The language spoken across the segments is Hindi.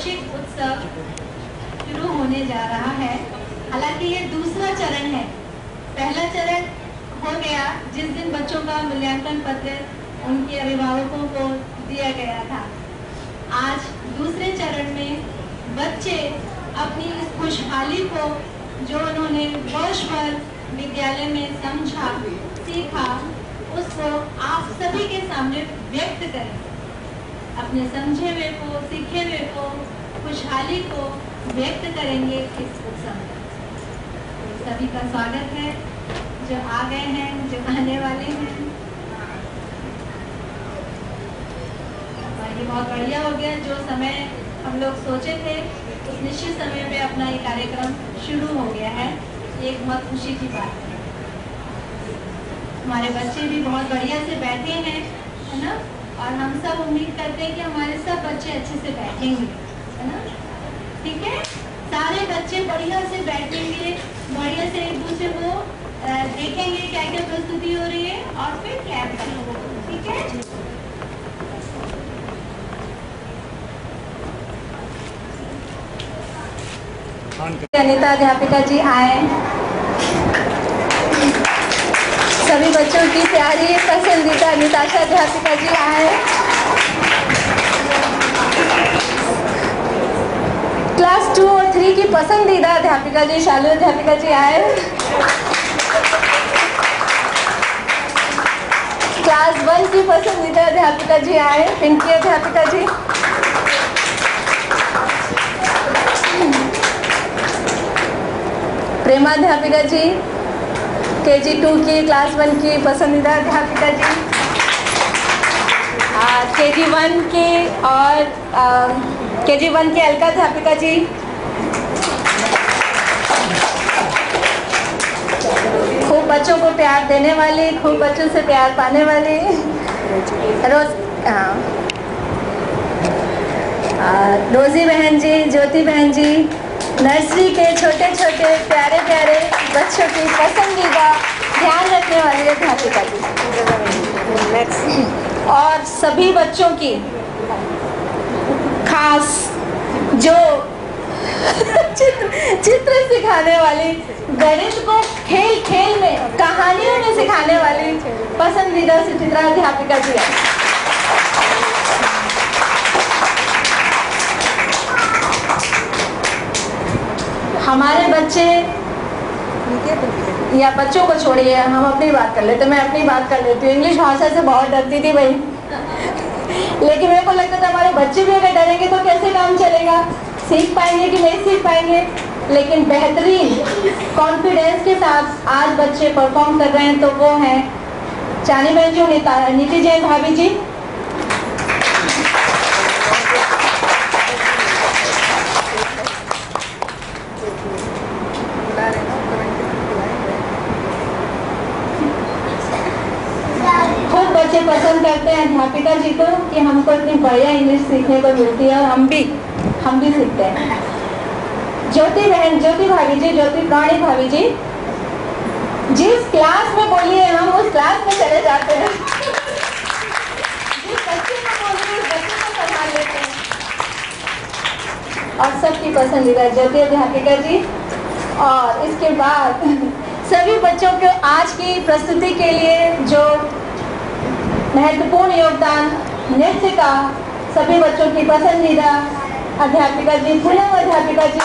वार्षिक उत्सव शुरू होने जा रहा है। हालांकि ये दूसरा चरण है। पहला चरण हो गया जिस दिन बच्चों का मूल्यांकन पत्र उनके अभिभावकों को दिया गया था। आज दूसरे चरण में बच्चे अपनी इस खुशहाली को जो उन्होंने वर्ष भर विद्यालय में समझा, सीखा, उसको आप सभी के सामने व्यक्त करें। अपने समझे हुए को, सीखे हुए को, खुशहाली को व्यक्त करेंगे इस उत्सव में। सभी का स्वागत है, जो आ गए हैं, जो आने वाले हैं। और ये बहुत बढ़िया हो गया, जो समय हम लोग सोचे थे उस निश्चित समय पे अपना ये कार्यक्रम शुरू हो गया है। एक बहुत खुशी की बात है। हमारे बच्चे भी बहुत बढ़िया से बैठे हैं, है ना? और हम सब उम्मीद करते हैं कि हमारे सब बच्चे अच्छे से बैठेंगे, है ना? ठीक है, सारे बच्चे बढ़िया से बैठेंगे, बढ़िया से एक दूसरे को देखेंगे क्या क्या प्रस्तुति हो रही है और फिर क्लैप करेंगे। ठीक है, अनीता अध्यापिका जी आए। सभी बच्चों की प्यारी पसंदीदा निताशा अध्यापिका जी आए। क्लास 2 और 3 की पसंदीदा अध्यापिका जी शालू अध्यापिका जी आए। क्लास 1 की पसंदीदा अध्यापिका जी आए, पिंकी अध्यापिका जी। प्रेमा अध्यापिका जी, KG 2 की क्लास 1 की पसंदीदा अध्यापिका जी, KG 1 की और KG 1 की अलका अध्यापिका जी, खूब बच्चों को प्यार देने वाली, खूब बच्चों से प्यार पाने वाली रोजी बहन जी, ज्योति बहन जी, नर्सरी के छोटे छोटे प्यारे प्यारे बच्चों की पसंदीदा ध्यान रखने वाली अध्यापिका जी, और सभी बच्चों की खास जो चित्र सिखाने वाली, गणित को खेल खेल में, कहानियों में सिखाने वाली पसंदीदा सुचित्रा अध्यापिका जी है। हमारे बच्चे या बच्चों को छोड़िए, हम अपनी बात कर लेते। मैं अपनी बात कर लेती हूँ। इंग्लिश भाषा से बहुत डरती थी भाई, लेकिन मेरे को लगता था हमारे बच्चे भी अगर डरेंगे तो कैसे काम चलेगा, सीख पाएंगे कि नहीं सीख पाएंगे। लेकिन बेहतरीन कॉन्फिडेंस के साथ आज बच्चे परफॉर्म कर रहे हैं, तो वो हैं चानी बहन जी, नीति जैन भाभी जी, बच्चे पसंद करते हैं अध्यापिका जी को कि हमको इतनी बढ़िया इंग्लिश सीखने को मिलती है, और हम भी सीखते हैं। ज्योति बहन, ज्योति भाभी जी, ज्योति प्राणी भाभी जी, जिस क्लास में बोलिए हम उस क्लास में चले जाते हैं, जिस बच्चे को बोलिए उस बच्चे को संभाल लेते हैं। और सबकी पसंदीदा ज्योति अध्यापिका जी। और इसके बाद सभी बच्चों को आज की प्रस्तुति के लिए जो महत्वपूर्ण योगदान नृत्य का, सभी बच्चों की पसंदीदा अध्यापिका जी, पूनम अध्यापिका जी,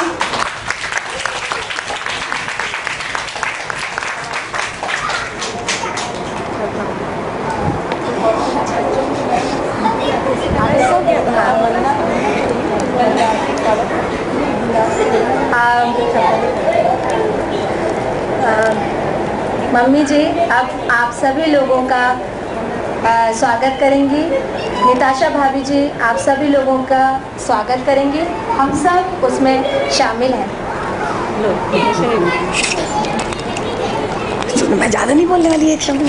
मम्मी जी, अब आप सभी लोगों का स्वागत करेंगी। निताशा भाभी जी आप सभी लोगों का स्वागत करेंगी। हम सब उसमें शामिल हैं। मैं ज़्यादा नहीं बोलने वाली, एक शब्द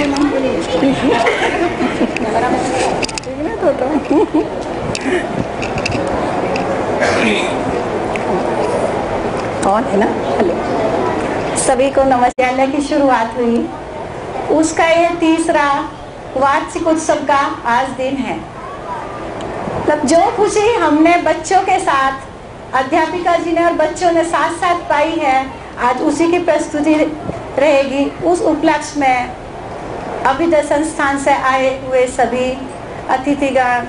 कौन है ना। हेलो सभी को नमस्ते। विद्यालय की शुरुआत हुई, उसका ये तीसरा वार्षिक उत्सव का आज दिन है। मतलब जो खुशी हमने बच्चों के साथ अध्यापिका जी ने और बच्चों ने साथ साथ पाई है, आज उसी की प्रस्तुति रहेगी। उस उपलक्ष्य में अभ्युदय संस्थान से आए हुए सभी अतिथिगण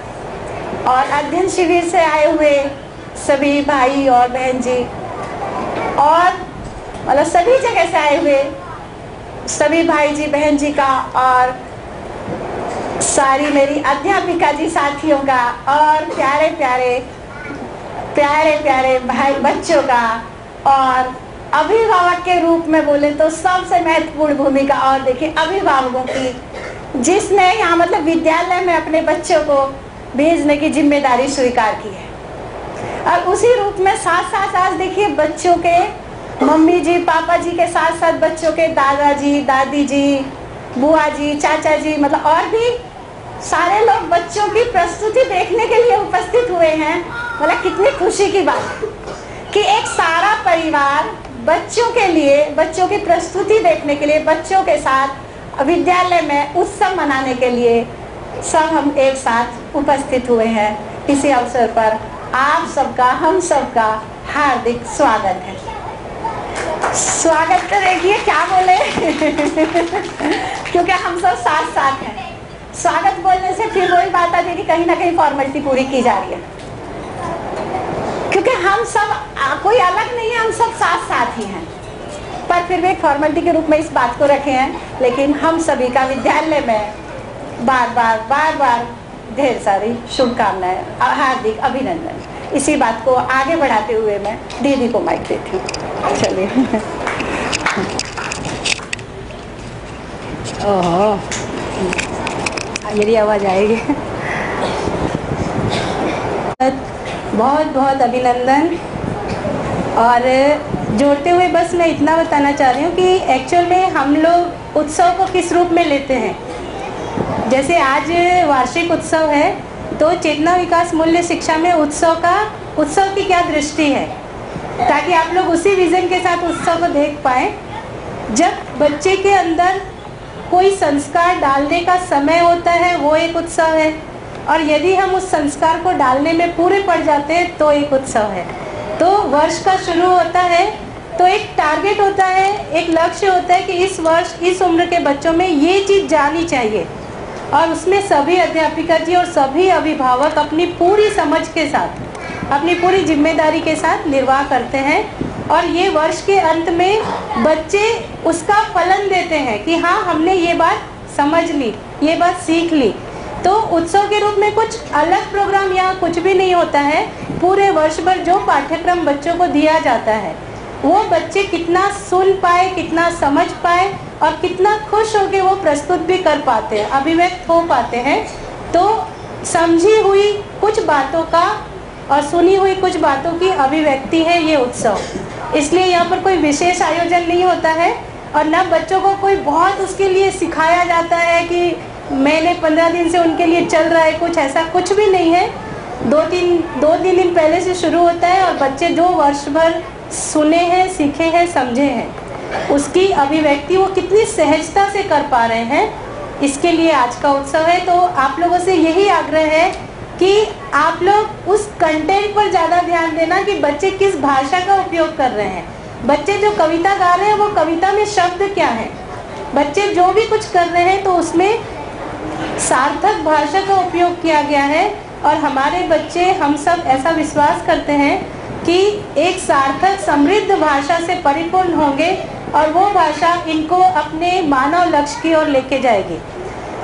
और अध्ययन शिविर से आए हुए सभी भाई और बहन जी और मतलब सभी जगह से आए हुए सभी भाई जी बहन जी का और सारी मेरी अध्यापिका जी साथियों का और प्यारे प्यारे भाई बच्चों का और अभिभावक के रूप में बोले तो सबसे महत्वपूर्ण भूमिका और देखिए अभिभावकों की, जिसने यहाँ मतलब विद्यालय में अपने बच्चों को भेजने की जिम्मेदारी स्वीकार की है। और उसी रूप में साथ साथ आज देखिए बच्चों के मम्मी जी पापा जी के साथ साथ बच्चों के दादाजी दादी जी बुआ जी चाचा जी मतलब और भी सारे लोग बच्चों की प्रस्तुति देखने के लिए उपस्थित हुए हैं। मतलब कितनी खुशी की बात है कि एक सारा परिवार बच्चों के लिए बच्चों की प्रस्तुति देखने के लिए बच्चों के साथ विद्यालय में उत्सव मनाने के लिए सब हम एक साथ उपस्थित हुए हैं। इसी अवसर पर आप सबका हम सबका हार्दिक स्वागत है। स्वागत तो देखिए क्या बोले क्योंकि हम सब साथ साथ हैं। स्वागत बोलने से फिर वही बात आती है कि कहीं ना कहीं फॉर्मेलिटी पूरी की जा रही है, क्योंकि हम सब कोई अलग नहीं है, हम सब साथ साथ ही हैं। पर फिर भी एक फॉर्मेलिटी के रूप में इस बात को रखे हैं, लेकिन हम सभी का विद्यालय में बार बार ढेर सारी शुभकामनाएं हार्दिक अभिनंदन। इसी बात को आगे बढ़ाते हुए मैं दीदी को माइक देती हूँ। चलिए। ओह मेरी आवाज़ आएगी। बहुत बहुत अभिनंदन। और जोड़ते हुए बस मैं इतना बताना चाह रही हूँ कि एक्चुअल में हम लोग उत्सव को किस रूप में लेते हैं। जैसे आज वार्षिक उत्सव है तो चेतना विकास मूल्य शिक्षा में उत्सव की क्या दृष्टि है, ताकि आप लोग उसी विजन के साथ उत्सव को देख पाए। जब बच्चे के अंदर कोई संस्कार डालने का समय होता है वो एक उत्सव है, और यदि हम उस संस्कार को डालने में पूरे पड़ जाते हैं तो एक उत्सव है। तो वर्ष का शुरू होता है तो एक टारगेट होता है, एक लक्ष्य होता है कि इस वर्ष इस उम्र के बच्चों में ये चीज़ जानी चाहिए, और उसमें सभी अध्यापिका जी और सभी अभिभावक अपनी पूरी समझ के साथ अपनी पूरी जिम्मेदारी के साथ निर्वाह करते हैं। और ये वर्ष के अंत में बच्चे उसका फलन देते हैं कि हाँ हमने ये बात समझ ली, ये बात सीख ली। तो उत्सव के रूप में कुछ अलग प्रोग्राम यहाँ कुछ भी नहीं होता है। पूरे वर्ष भर जो पाठ्यक्रम बच्चों को दिया जाता है वो बच्चे कितना सुन पाए, कितना समझ पाए और कितना खुश होकर वो प्रस्तुत भी कर पाते हैं, अभिव्यक्त हो पाते हैं। तो समझी हुई कुछ बातों का और सुनी हुई कुछ बातों की अभिव्यक्ति है ये उत्सव। इसलिए यहाँ पर कोई विशेष आयोजन नहीं होता है और न बच्चों को कोई बहुत उसके लिए सिखाया जाता है कि मैंने 15 दिन से उनके लिए चल रहा है, कुछ ऐसा कुछ भी नहीं है। 2-3 दिन पहले से शुरू होता है और बच्चे जो वर्ष भर सुने हैं, सीखे हैं, समझे हैं, उसकी अभिव्यक्ति वो कितनी सहजता से कर पा रहे हैं, इसके लिए आज का उत्सव है। तो आप लोगों से यही आग्रह है कि आप लोग उस कंटेंट पर ज़्यादा ध्यान देना कि बच्चे किस भाषा का उपयोग कर रहे हैं। बच्चे जो कविता गा रहे हैं वो कविता में शब्द क्या है, बच्चे जो भी कुछ कर रहे हैं तो उसमें सार्थक भाषा का उपयोग किया गया है। और हमारे बच्चे, हम सब ऐसा विश्वास करते हैं कि एक सार्थक समृद्ध भाषा से परिपूर्ण होंगे और वो भाषा इनको अपने मानव लक्ष्य की ओर लेके जाएगी।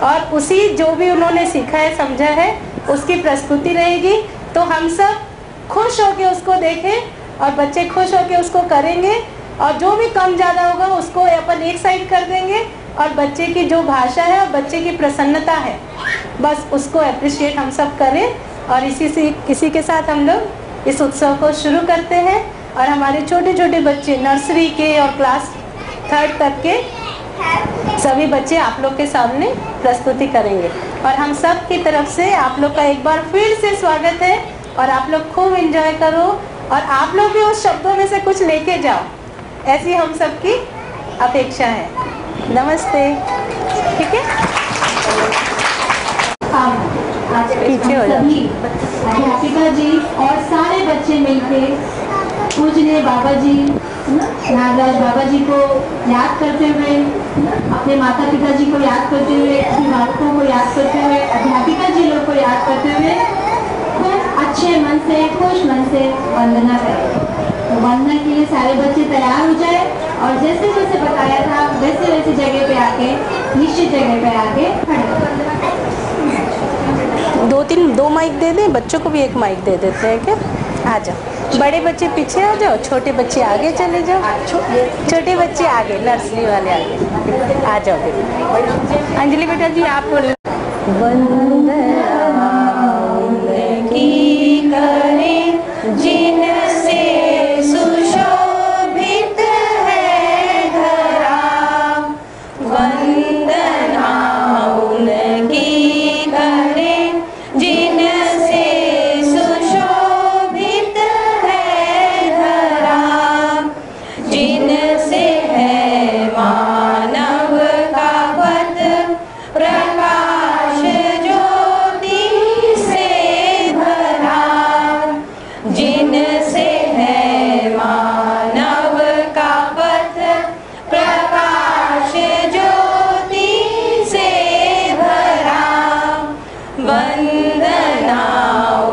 और उसी जो भी उन्होंने सीखा है, समझा है, उसकी प्रस्तुति रहेगी। तो हम सब खुश होके उसको देखें और बच्चे खुश होके उसको करेंगे, और जो भी कम ज़्यादा होगा उसको अपन एक साइड कर देंगे, और बच्चे की जो भाषा है और बच्चे की प्रसन्नता है बस उसको अप्रिशिएट हम सब करें। और इसी के साथ हम लोग इस उत्सव को शुरू करते हैं। और हमारे छोटे छोटे बच्चे नर्सरी के और क्लास 3rd तक के सभी बच्चे आप लोग के सामने प्रस्तुति करेंगे। और हम सब की तरफ से आप लोग का एक बार फिर से स्वागत है, और आप लोग खूब एंजॉय करो और आप लोग भी उस शब्दों में से कुछ लेके जाओ, ऐसी हम सब की अपेक्षा है। नमस्ते। ठीक है, आज पीछे हो जाओ। सभी अध्यापिका जी और सारे बच्चे बच्चे मिलके पूजनीय बाबा जी नागराज बाबा जी को याद करते हुए, अपने माता पिता जी को याद करते हुए, अभिभावकों को याद करते हुए, अध्यापिका जी लोग को याद करते हुए खूब अच्छे मन से, खुश मन से वंदना करें। तो वंदना के लिए सारे बच्चे तैयार हो जाए और जैसे जैसे बताया था वैसे वैसे जगह पे आके, निश्चित जगह पे आके खड़े। दो माइक दे दें, बच्चों को भी एक माइक दे देते हैं क्या? आ जाओ, बड़े बच्चे पीछे आ जाओ, छोटे बच्चे आगे चले जाओ। छोटे बच्चे आगे, नर्सरी वाले आगे आ जाओ बेटा। अंजलि बेटा जी आप वंदना की करें जिनसे सुशोभित है धरा, वंदना उनकी करें जिनसे सुशोभित है धरा, जिनसे है मानव का पथ प्रकाश ज्योति से भरा, जिनसे है मानव का पथ प्रकाश ज्योति से भरा, वंदना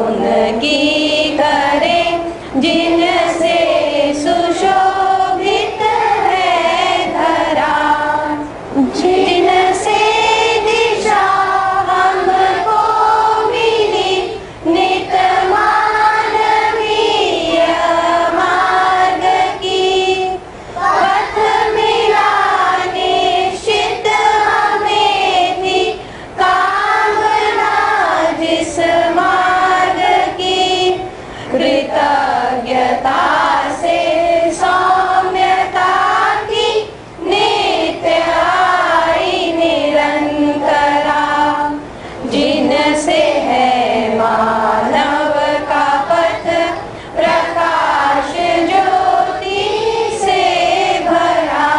उनकी करें जिनसे सुशोभित है धरा, जिनसे दिशा हमको मिली नित मानवीय मार्ग की, पथ मिला निश्चित हमें थी कामना जिस मार्ग की, कृतज्ञता से सौम्यता की नित्य आई निरंतरा, जिनसे है मानव का पथ प्रकाश ज्योति से भरा,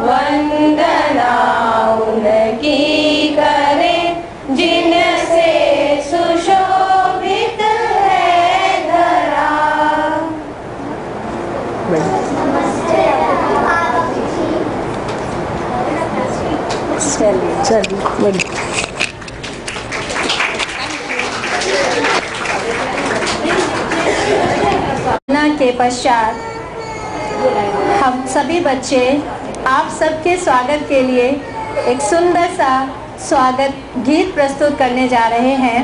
वंदना उनकी करें जिनसे सुशोभित है धरा। चलिए बढ़िया। के पश्चात हम सभी बच्चे आप सबके स्वागत के लिए एक सुंदर सा स्वागत गीत प्रस्तुत करने जा रहे हैं,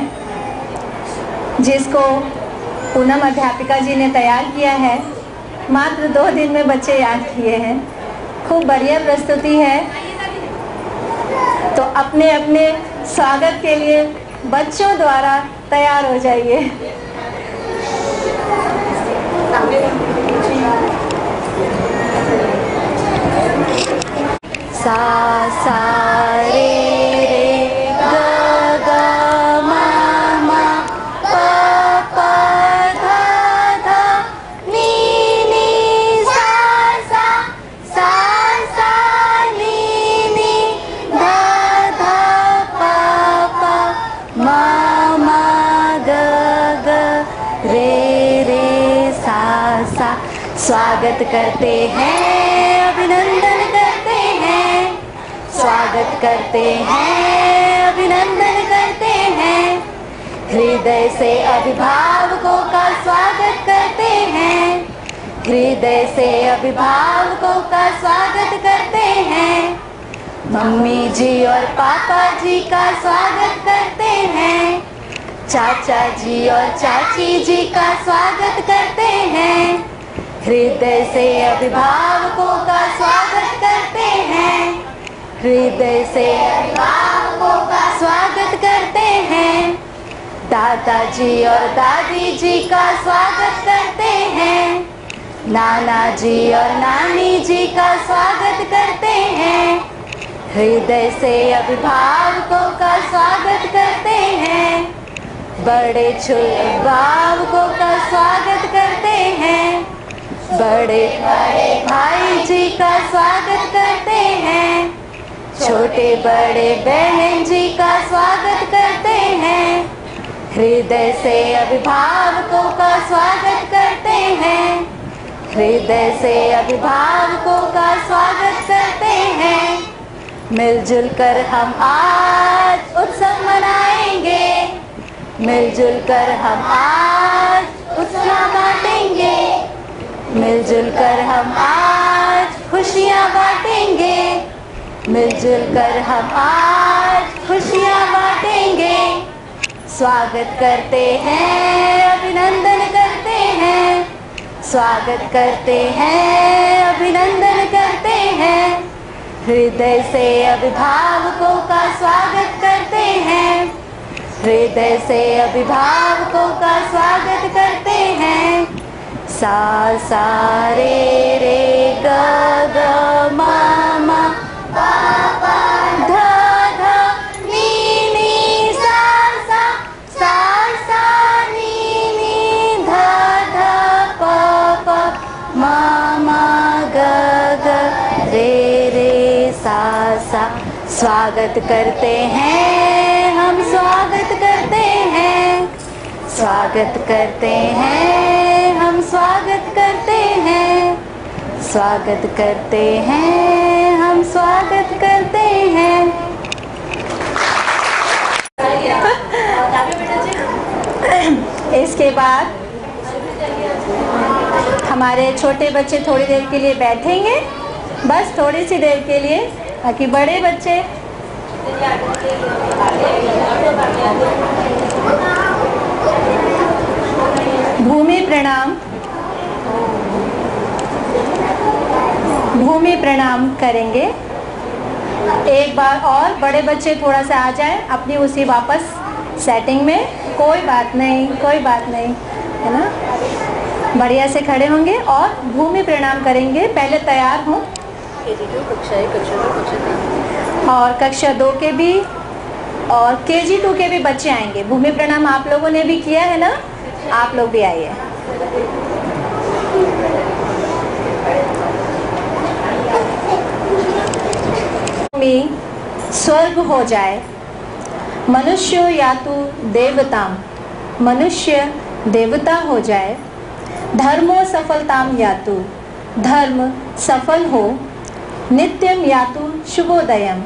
जिसको पूनम अध्यापिका जी ने तैयार किया है। मात्र 2 दिन में बच्चे याद किए हैं। खूब बढ़िया प्रस्तुति है। तो अपने अपने स्वागत के लिए बच्चों द्वारा तैयार हो जाइए। सा सा रे रे ग ग म म प प ध ध नी नी सा सा सा सा नी नी ध ध प प म म ग ग रे रे सा सा। स्वागत करते हैं, अभिनंदन करते हैं, स्वागत करते हैं, अभिनंदन करते हैं, हृदय से अभिभावकों का स्वागत करते हैं, हृदय से अभिभावकों का स्वागत करते हैं, मम्मी जी और पापा जी का स्वागत करते हैं, चाचा जी और चाची जी का स्वागत करते हैं, हृदय से अभिभावकों का स्वागत करते हैं, हृदय से अभिभावकों का स्वागत करते हैं, दादाजी और दादी जी का स्वागत करते हैं, नाना जी और नानी जी का स्वागत करते हैं, हृदय से अभिभावकों का स्वागत करते हैं, बड़े छोटे अभिभावकों का स्वागत करते हैं, बड़े बड़े भाई जी का स्वागत करते हैं, छोटे बड़े बहन जी का स्वागत करते हैं, हृदय से अभिभावकों का स्वागत हृदय से अभिभावकों का स्वागत करते हैं। मिलजुल कर हम आज उत्सव मनाएंगे, मिलजुल कर हम आज उत्साह बांटेंगे, मिलजुल कर हम आज खुशियाँ बांटेंगे, मिलजुल कर हम आज खुशियाँ बांटेंगे। स्वागत करते हैं, अभिनंदन करते हैं, स्वागत करते हैं, अभिनंदन करते हैं। हृदय से अभिभावकों का स्वागत करते हैं, हृदय से अभिभावकों का स्वागत करते हैं। सा सा रे रे ग ग मा मा पा पा ध ध नी नी सा सा सा सा नी नी ध ध प प मा मा ग ग रे रे सा सा। स्वागत करते हैं, हम स्वागत करते हैं, स्वागत करते हैं, हम स्वागत करते हैं, स्वागत करते हैं, हम स्वागत करते हैं। इसके बाद हमारे छोटे बच्चे थोड़ी देर के लिए बैठेंगे, बस थोड़ी सी देर के लिए, ताकि बड़े बच्चे भूमि प्रणाम, भूमि प्रणाम करेंगे। एक बार और बड़े बच्चे थोड़ा सा आ जाएं अपनी उसी वापस सेटिंग में। कोई बात नहीं, कोई बात नहीं, है ना। बढ़िया से खड़े होंगे और भूमि प्रणाम करेंगे। पहले तैयार हों। कक्षा 1, कक्षा 2, कक्षा 3 और कक्षा 2 के भी और KG2 के भी बच्चे आएंगे। भूमि प्रणाम आप लोगों ने भी किया है ना, आप लोग भी आइए। स्वर्ग हो जाए, मनुष्य यातु देवताम, मनुष्य देवता हो जाए। धर्मो सफलताम यातु, धर्म सफल हो। नित्यम यातु शुभोदयम,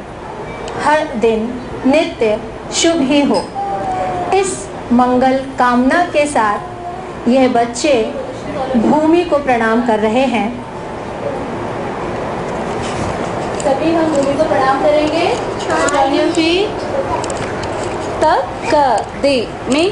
हर दिन नित्य शुभ ही हो। इस मंगल कामना के साथ यह बच्चे भूमि को प्रणाम कर रहे हैं। सभी हम भूमि को प्रणाम करेंगे। तकदीमी।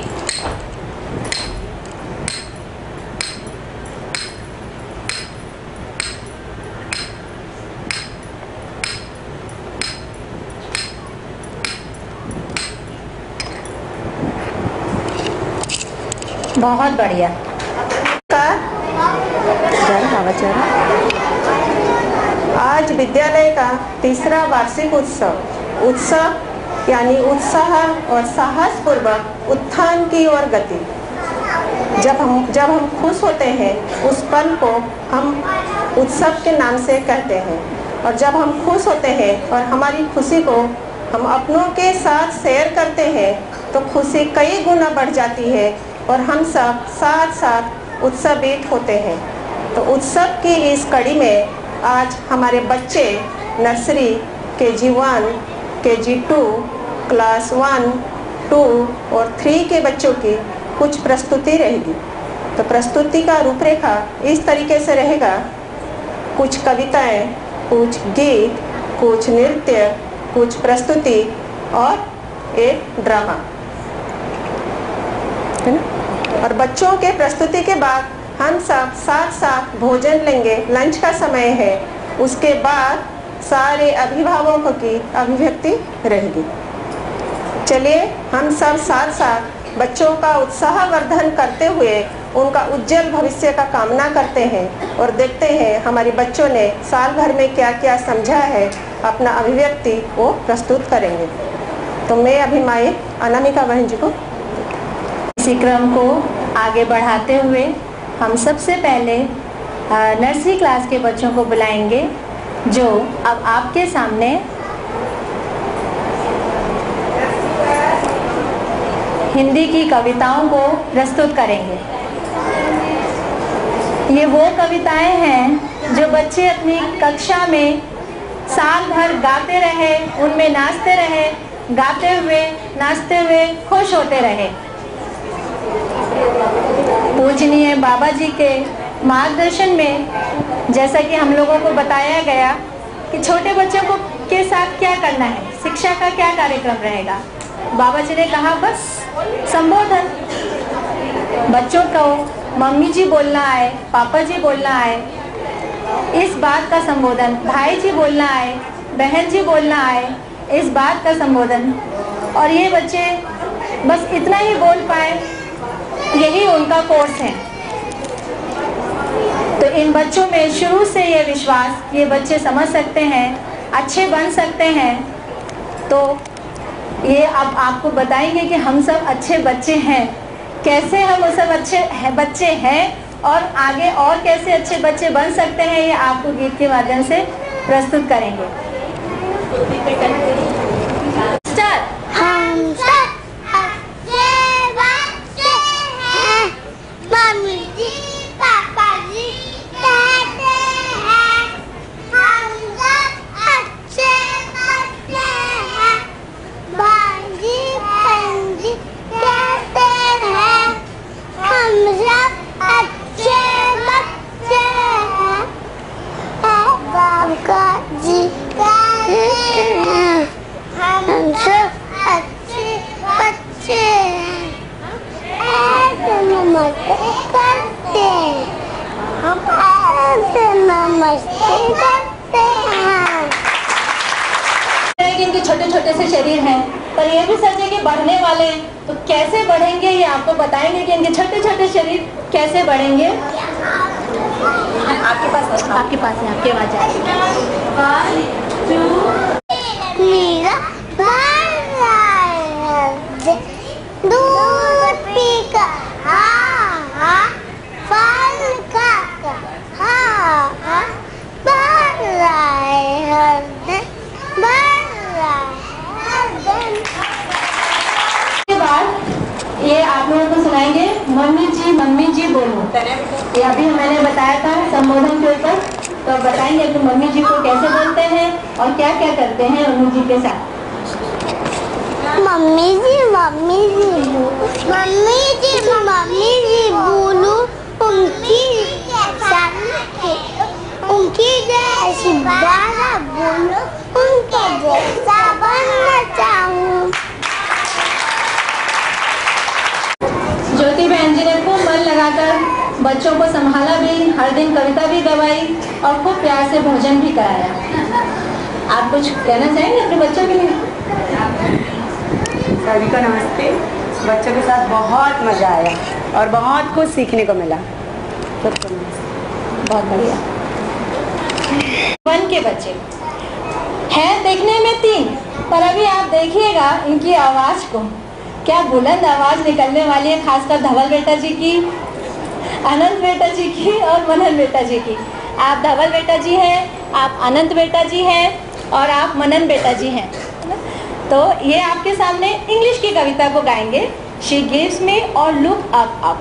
बहुत बढ़िया। आज विद्यालय का तीसरा वार्षिक उत्सव यानी उत्साह और साहस पूर्वक उत्थान की ओर गति। जब हम खुश होते हैं उस पल को हम उत्सव के नाम से कहते हैं, और जब हम खुश होते हैं और हमारी खुशी को हम अपनों के साथ शेयर करते हैं तो खुशी कई गुना बढ़ जाती है और हम सब साथ साथ उत्सवित होते हैं। तो उत्सव की इस कड़ी में आज हमारे बच्चे नर्सरी KG1, KG2, क्लास 1, 2 और 3 के बच्चों की कुछ प्रस्तुति रहेगी। तो प्रस्तुति का रूपरेखा इस तरीके से रहेगा: कुछ कविताएं, कुछ गीत, कुछ नृत्य, कुछ प्रस्तुति और एक ड्रामा, है ना। और बच्चों के प्रस्तुति के बाद हम सब साथ साथ भोजन लेंगे, लंच का समय है। उसके बाद सारे अभिभावकों की अभिव्यक्ति रहेगी। चलिए हम सब साथ साथ बच्चों का उत्साहवर्धन करते हुए उनका उज्जवल भविष्य का कामना करते हैं और देखते हैं हमारे बच्चों ने साल भर में क्या क्या समझा है। अपना अभिव्यक्ति वो प्रस्तुत करेंगे। तो मैं अभी माई अनामिका बहन जी को इसी क्रम को आगे बढ़ाते हुए हम सबसे पहले नर्सरी क्लास के बच्चों को बुलाएंगे, जो अब आपके सामने हिंदी की कविताओं को प्रस्तुत करेंगे। ये वो कविताएं हैं जो बच्चे अपनी कक्षा में साल भर गाते रहे, उनमें नाचते रहे, गाते हुए नाचते हुए खुश होते रहे। पूजनीय बाबा जी के मार्गदर्शन में जैसा कि हम लोगों को बताया गया कि छोटे बच्चों को के साथ क्या करना है, शिक्षा का क्या कार्यक्रम रहेगा। बाबा जी ने कहा बस संबोधन, बच्चों को मम्मी जी बोलना आए, पापा जी बोलना आए, इस बात का संबोधन, भाई जी बोलना आए, बहन जी बोलना आए, इस बात का संबोधन। और ये बच्चे बस इतना ही बोल पाए, यही उनका कोर्स है। तो इन बच्चों में शुरू से ये विश्वास, ये बच्चे समझ सकते हैं, अच्छे बन सकते हैं। तो ये अब आपको बताएंगे कि हम सब अच्छे बच्चे हैं, कैसे हम वो सब अच्छे बच्चे हैं और आगे और कैसे अच्छे बच्चे बन सकते हैं, ये आपको गीत के माध्यम से प्रस्तुत करेंगे। हम सब अच्छे बच्चे हैं, मम्मी जी पापा जी कहते हैं। हम सब अच्छे बच्चे हैं, भाई जी बहन जी कहते हैं। हम सब अच्छे बच्चे हैं, बाबा जी कहते हैं। हम सब अच्छे बच्चे हैं, ऐसे नमस्ते करते हैं, हम ऐसे नमस्ते करते हैं। इनके छोटे छोटे से शरीर हैं, पर ये भी सच है कि बढ़ने वाले हैं। तो कैसे बढ़ेंगे ये आपको बताएंगे कि इनके छोटे छोटे शरीर कैसे बढ़ेंगे। आपके पास है, आपके आवाज आएगी। मेरा दूध पीकर हाँ फल खाकर हाँ बढ़ रहा है हर दिन, बढ़ रहा है हर दिन। के बाद ये आप लोगों को सुनाएंगे मम्मी जी बोलो। ये अभी मैंने बताया था संबोधन के ऊपर, तो बताएंगे कि मम्मी जी को कैसे बोलते हैं और क्या क्या करते हैं मम्मी जी के साथ। मम्मी जी बोलो, उनकी जैसी बात बोलो, उनके जैसा बनना चाहूँ। ज्योति बहन जी ने खूब मन लगाकर बच्चों को संभाला भी, हर दिन कविता भी गवाई और खूब प्यार से भोजन भी कराया। आप कुछ कहना चाहेंगे अपने बच्चों के लिए? सभी को नमस्ते। बच्चों के साथ बहुत मज़ा आया और बहुत कुछ सीखने को मिला। बहुत बढ़िया। 1 के बच्चे हैं देखने में 3, पर अभी आप देखिएगा इनकी आवाज़ को, क्या बुलंद आवाज़ निकलने वाली है, खासकर धवल बेटा जी की, अनंत बेटा जी की और मनन बेटा जी की। आप धवल बेटा जी हैं, आप अनंत बेटा जी हैं और आप मनन बेटा जी हैं। तो ये आपके सामने इंग्लिश की कविता को गाएंगे, शी गिव्स मी और look up up.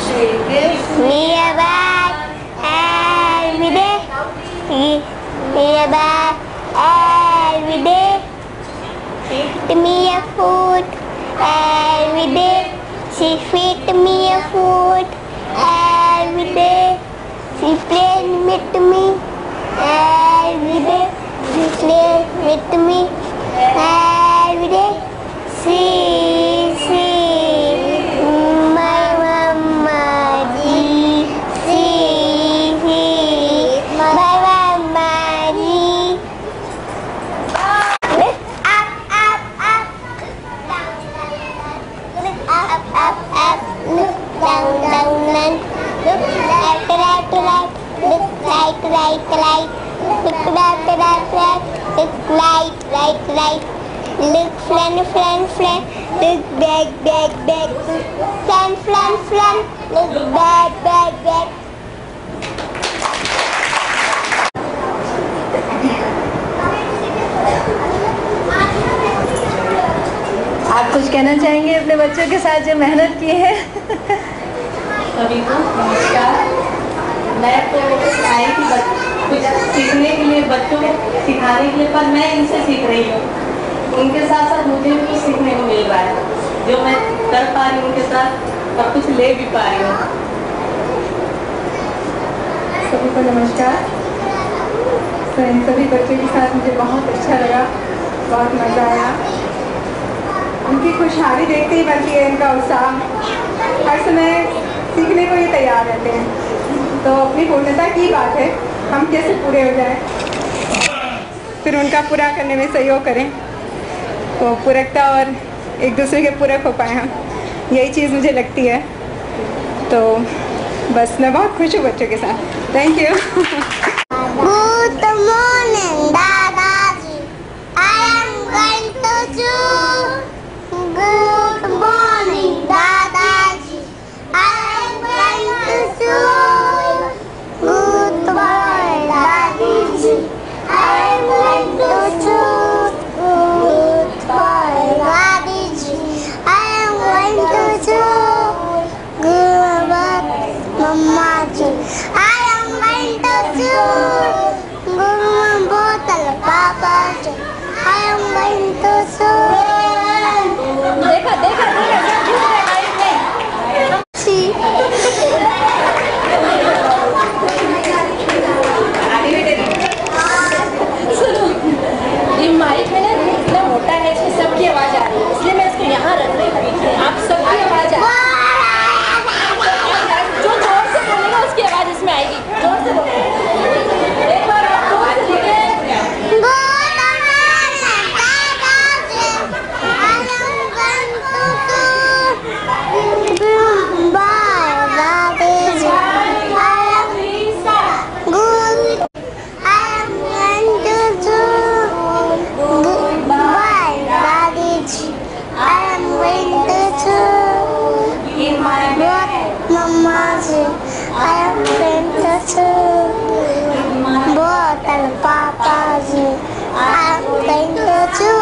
She gives me a bath every day. Me a bath every day. Feed me a food every day. She feed me a food every day. She plays with me every day. She plays with me every day. See, my mama ji. See, my mama ji. Look up, up, up. Look up, up, up. Look down, down, down. Look right, right, right. Look right, right, right. Look right, right, right. Look right, right, right. Look front, front, front. Look back, back, back. Front, front, front. Look back, back, back. आप कुछ कहना चाहेंगे अपने बच्चों के साथ जो मेहनत की है? सभी को नमस्कार। मैं तो आई थी कुछ सीखने के लिए, बच्चों को सिखाने के लिए, पर मैं इनसे सीख रही हूँ। उनके साथ साथ मुझे भी कुछ सीखने को मिल रहा है, जो मैं कर पा रही हूँ उनके साथ और कुछ ले भी पा रही हूँ। सभी को नमस्कार। तो इन सभी बच्चों के साथ मुझे बहुत अच्छा लगा, बहुत मज़ा आया। उनकी खुशहाली देखते ही बनती है इनका उत्साह। हर समय सीखने को ये तैयार रहते हैं। तो अपनी पूर्णता की बात है, हम कैसे पूरे हो जाएं, फिर उनका पूरा करने में सहयोग करें, तो पूरकता और एक दूसरे के पूरक हो पाए हम, यही चीज़ मुझे लगती है। तो बस मैं बहुत खुश हूँ बच्चों के साथ। Thank you. Good morning, Dadaji. I am going to do. Good morning, Dadaji. I am going to do. Good morning, Dadaji. I am going to do. Good morning, Dadaji. I am going to do. Good morning, Mamaji. I am going to do. Good bottle, Papaji. I am going to do. देखा देखा देखा See. ये माइक है ना, इतना मोटा है, इसमें सबकी आवाज़ आ रही है, इसलिए मैं इसको यहाँ रख रही हूँ। आप सबकी आवाज़ आ जो जोर से बोलेगा उसकी आवाज़ इसमें आएगी। जोर से बोलेगा। एक बार आप जोर से बोलें। Papaji, I am going to do.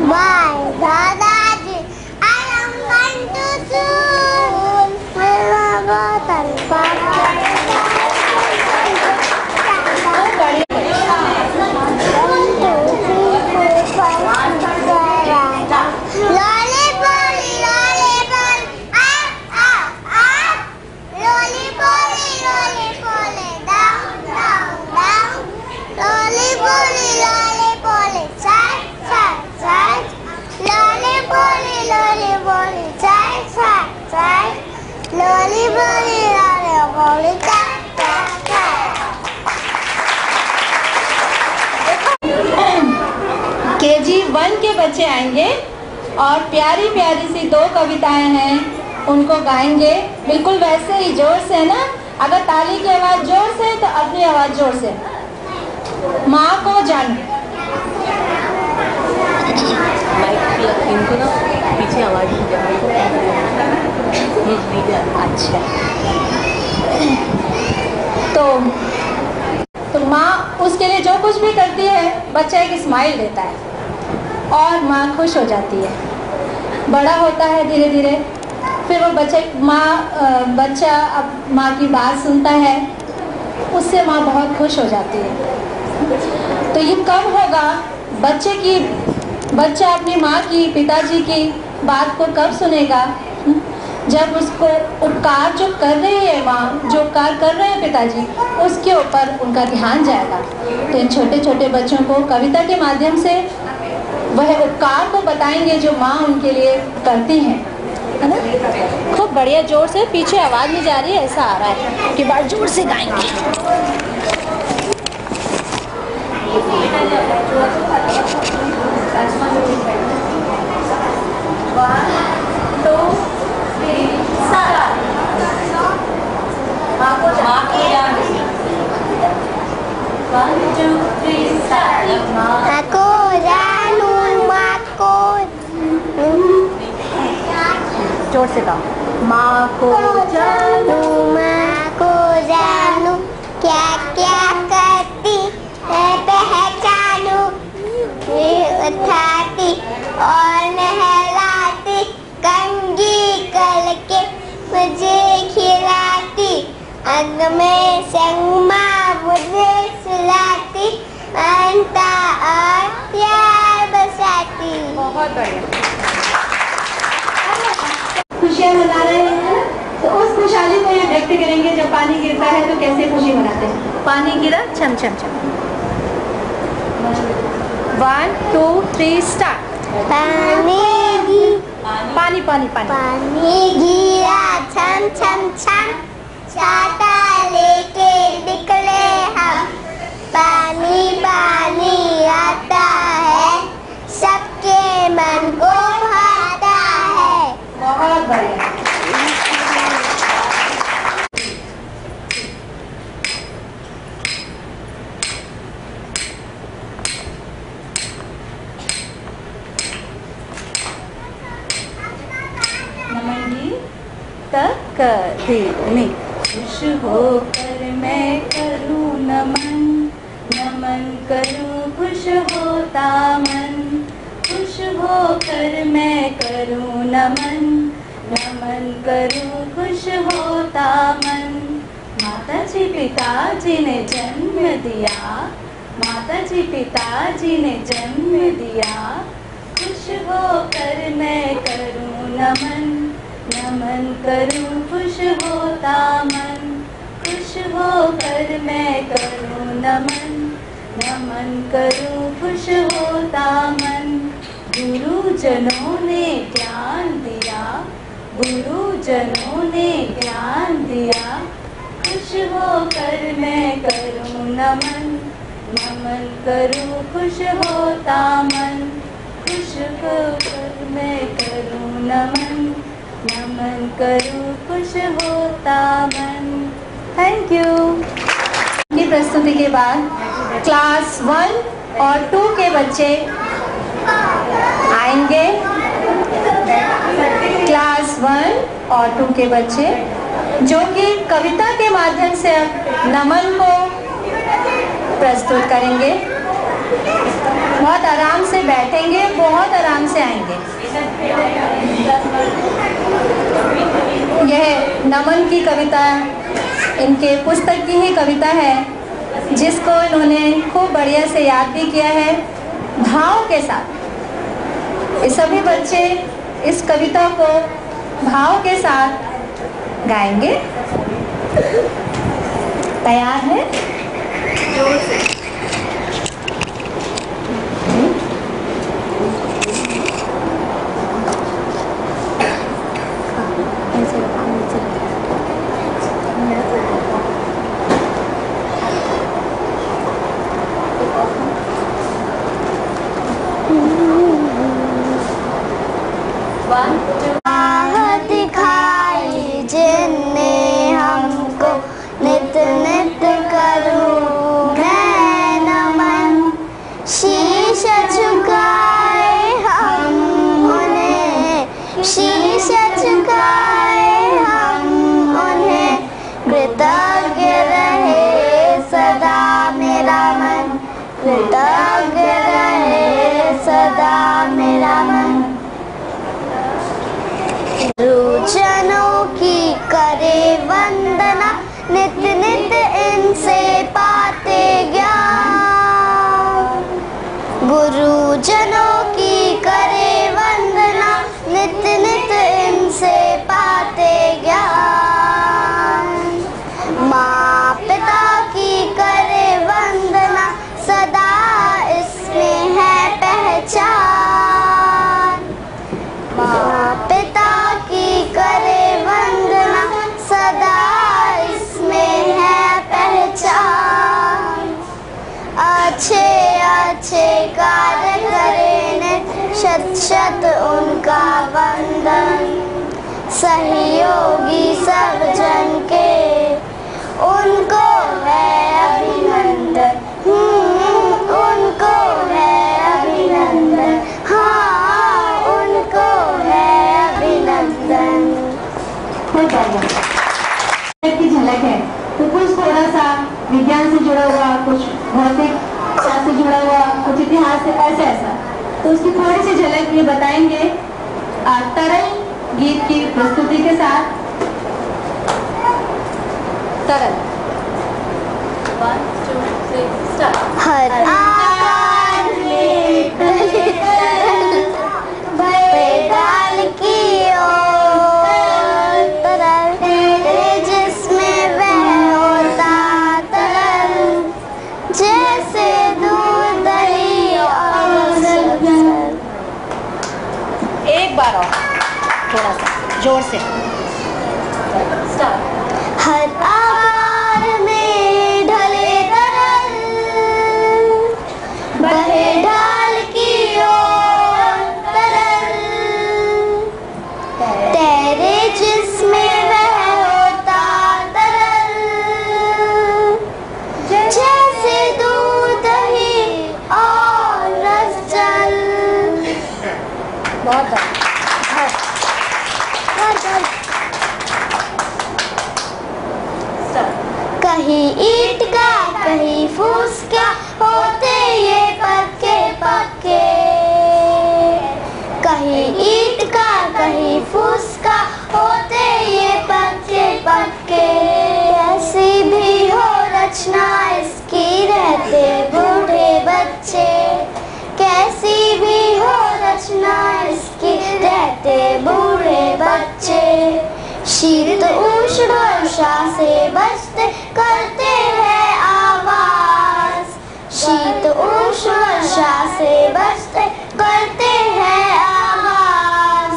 Bye, Dadaji. I am going to do. Bottle, Papaji. KG 1 के बच्चे आएंगे और प्यारी प्यारी सी 2 कविताएं हैं, उनको गाएंगे बिल्कुल वैसे ही जोर से ना। अगर ताली की आवाज़ जोर से तो अपनी आवाज़ जोर से। माँ को जान। इनको ना पीछे आवाज़ अच्छा, तो माँ उसके लिए जो कुछ भी करती है, बच्चा एक स्माइल देता है और माँ खुश हो जाती है। बड़ा होता है धीरे धीरे, फिर वो बच्चा अब माँ की बात सुनता है, उससे माँ बहुत खुश हो जाती है। तो ये कब होगा? बच्चा अपनी माँ की, पिताजी की बात को कब सुनेगा? जब उसको उपकार जो कर रही है माँ, जो उपकार कर रहे हैं पिताजी, उसके ऊपर उनका ध्यान जाएगा। तो इन छोटे छोटे बच्चों को कविता के माध्यम से वह उपकार को बताएंगे जो माँ उनके लिए करती हैं, है ना। खूब बढ़िया, जोर से। पीछे आवाज़ नहीं जा रही है, ऐसा आ रहा है कि बात जोर से गाएंगे। जोर से गाओ। माँ को जानू, माँ को जानू, क्या क्या करती है पहचानू, उठाती और नहलाती, कंघी करके मुझे खिलाती, अंग में संगमा मुझे सुलाती, अंता और प्यार बसाती। बहुत बढ़िया। खुशियाँ मना रहे हैं तो उस खुशहाली को ये व्यक्त करेंगे। जब पानी गिरता है तो कैसे खुशी मनाते हैं? पानी गिरा, छम छम छम। 1 2 3 स्टार्ट। पानी पानी पानी पानी पानी गिरा छम छम छम, छाता लेके निकले हम, पानी पानी आता है, सबके मन को भाता है। बहुत बढ़िया। नमन जी तकदीमी। खुश होकर मैं करूँ नमन, नमन करूँ खुश होता मन, खुश होकर मैं करूँ नमन, नमन करूँ खुश होता मन। माता जी पिताजी ने जन्म दिया, माता जी पिताजी ने जन्म दिया, खुश होकर मैं करूँ नमन, नमन करूँ खुश होता मन, खुश होकर मैं करूँ नमन, नमन करूँ खुश होता मन। गुरुजनों ने ज्ञान दिया, गुरुजनों ने ज्ञान दिया, खुश होकर मैं करूँ नमन, नमन करूँ खुश होता मन, खुश होकर मैं करूँ नमन, नमन करूँ खुश होता मन। Thank you. की प्रस्तुति के बाद क्लास 1 और 2 के बच्चे आएंगे। क्लास 1 और 2 के बच्चे जो कि कविता के माध्यम से अब नमन को प्रस्तुत करेंगे। बहुत आराम से बैठेंगे, बहुत आराम से आएंगे। यह नमन की कविता इनके पुस्तक की ही कविता है, जिसको इन्होंने खूब बढ़िया से याद भी किया है भाव के साथ। ये सभी बच्चे इस कविता को भाव के साथ गाएंगे। तैयार है? जोर से। दिखाई जिनने हमको नित नित करूं मैं नमन, शीश झुकाए हम उन्हें, शीश झुकाए हम उन्हें, कृतज्ञ रहे सदा मेरा मन, कृतज्ञ रहे सदा मेरा मन। गुरुजनों की करे वंदना, नित नित इनसे पाते ज्ञान, गुरुजनों की करे वंदना, नित नित इनसे पाते ज्ञान। माँ पिता की करे वंदना, सदा इसमें है पहचान, माँ पिता की करे वंदना, सदा इसमें है पहचान। अच्छे अच्छे कार्य करे नित, शत शत उनका वंदन, सहयोगी सब जन के उनको है अभिनंदन, उनको है अभिनंदन, हाँ उनको है अभिनंदन। की झलक है तो कुछ थोड़ा सा विज्ञान से जुड़ा हुआ, कुछ भौतिक शास्त्र से जुड़ा हुआ, कुछ इतिहास से, ऐसा तो उसकी थोड़ी सी झलक ये बताएंगे तरल गीत की प्रस्तुति के साथ। तरल 1 2 3 स्टार्ट। हर आकार में डाल की ओर तरल जिसमें वह होता तरल जैसे दूध दही और एक बार और थोड़ा सा जोर से। हर आकार में ढले तरल बहे ढाल की ओर तरल तेरे जिसमें वह होता तरल जैसे दूध दही और रस जल। बहुत कहीं ईंट का कहीं फूस का होते ये पक्के पक्के कहीं ईंट का कहीं फूस का होते ये पक्के पक्के कैसी भी हो रचना इसकी रहते बूढ़े बच्चे कैसी भी हो रचना इसकी रहते बूढ़े बच्चे शीत उष्ण वर्षा से बचते करते हैं आवाज शीत उष्ण वर्षा से बचते करते हैं आवाज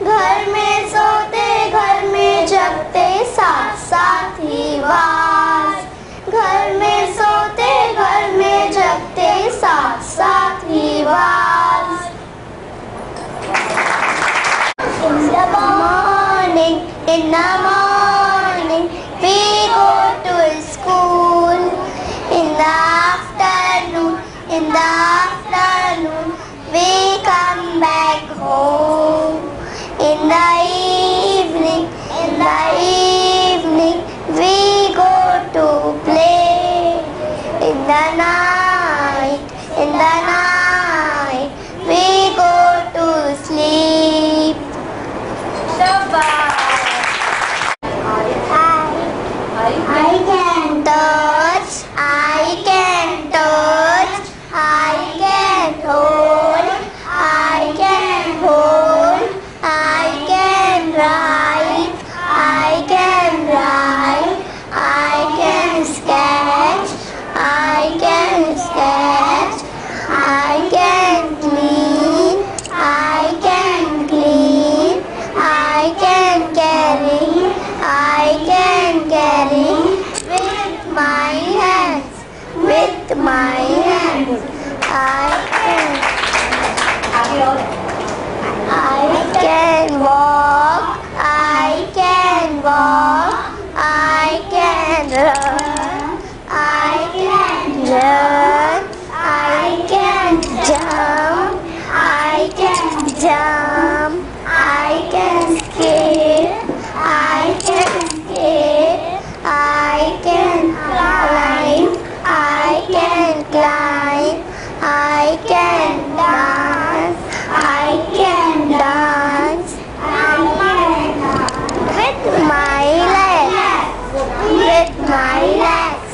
घर में सोते घर में जगते साथ साथ ही वास घर में सोते घर में जगते साथ साथ ही वास। In the morning we go to school. In the afternoon we come back home. In the evening we go to play. In the night we go to sleep. I can touch, I can touch, I can hold, I can hold, I can write, I can write, I can sketch, I can sketch, I can clean, I can clean, I can carry, I can carry with my hands, with my hands. I can walk, I can walk, I can run, I can run, I can jump, I can jump, I can skip, I can skip, I can climb, I can climb, I can dance, I can dance, with my legs, with my legs,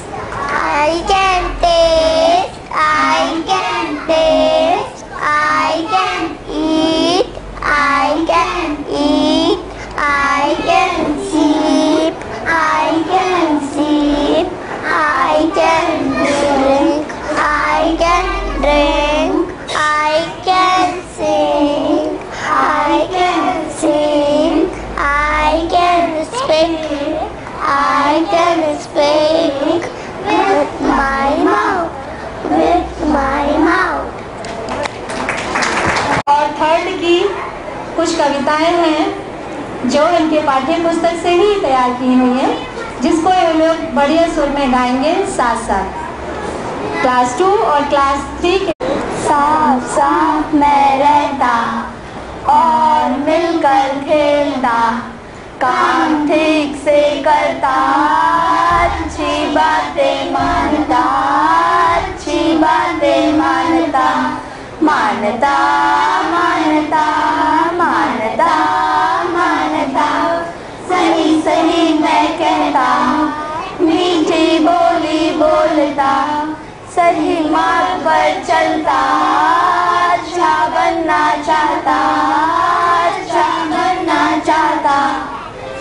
I can taste, I can taste, I can eat, I can eat, I can sip, I can sip, I can drink, I can drink, I can sing, I can sing, I can speak, I can speak with my mouth, with my mouth. और थर्ड की कुछ कविताएं हैं जो इनके पाठ्य पुस्तक से ही तैयार की हुई हैं, जिसको ये लोग बढ़िया सुर में गाएंगे साथ साथ। क्लास 2 और क्लास 3 के साफ साफ मैं रहता और मिलकर खेलता काम ठीक से करता अच्छी बातें मानता अच्छी बातें मानता मानता मानता मानता मानता, सही सही मैं कहता, मीठी बोली बोलता, सही मार्ग पर चलता, अच्छा बनना चाहता, अच्छा बनना चाहता,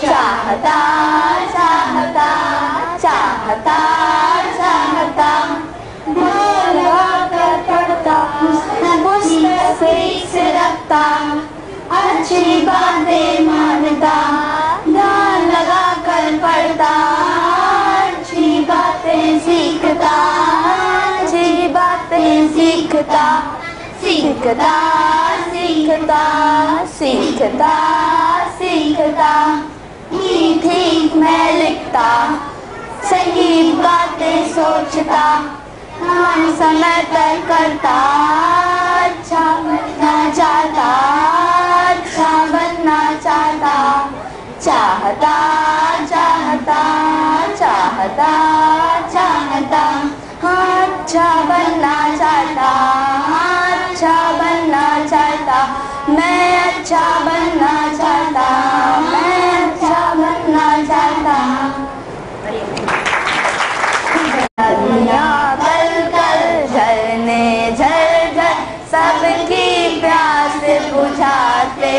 चाहता चाहता चाहता चाहता, पढ़ता पुस्तक से रखता, अच्छी बातें मानता, ध्यान लगा कर पढ़ता, अच्छी बातें सीखता, अच्छी बातें सीखता, सीखता सीखता सीखता सीखता, ठीक ठीक मैं लिखता, सही बातें सोचता, काम समय पर करता, अच्छा बनना चाहता, अच्छा बनना चाहता, चाहता चाहता चाहता चाहता, अच्छा बनना चाहता, अच्छा बनना चाहता, मैं अच्छा बनना चाहता, मैं अच्छा बनना चाहता। कल कल झरने झर झर सबकी प्यास बुझाते,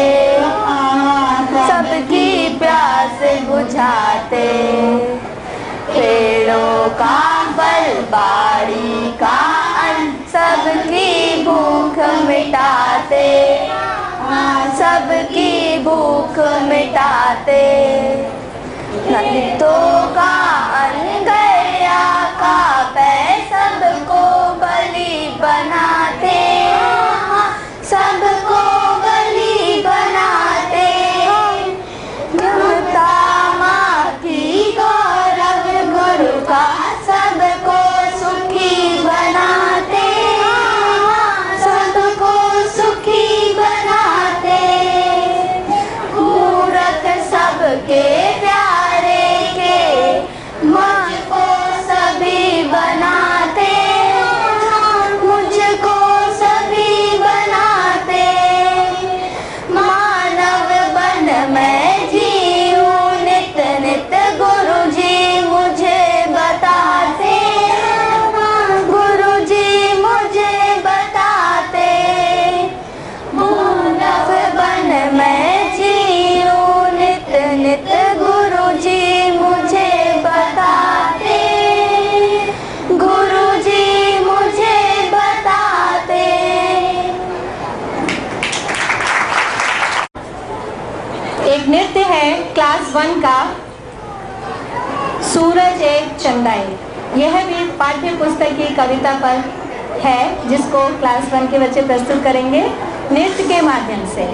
सबकी प्यास बुझाते, पेड़ों का फल बाड़ी का अन्न सबकी भूख मिटाते, सबकी भूख मिटाते, नदियों का अन्न गैया का पै सबको बलि बनाते, सबको बलि बनाते, ममता माँ की गौरव गुरु का सबको सुखी बनाते, सबको सुखी बनाते, मूरत सबके प्यारे के मुझको सभी बनाते, मुझको सभी बनाते, मानव बन मैं जीऊं नित नित गुरु जी मुझे बताते, गुरु जी मुझे बताते, मानव बन मैं जीऊं नित नित गुरु जी मुझे बताते, गुरु जी मुझे बताते। एक नृत्य है क्लास 1 का, सूरज एक चंदा एक। यह भी पाठ्य पुस्तक की कविता पर है, जिसको क्लास 1 के बच्चे प्रस्तुत करेंगे नृत्य के माध्यम से।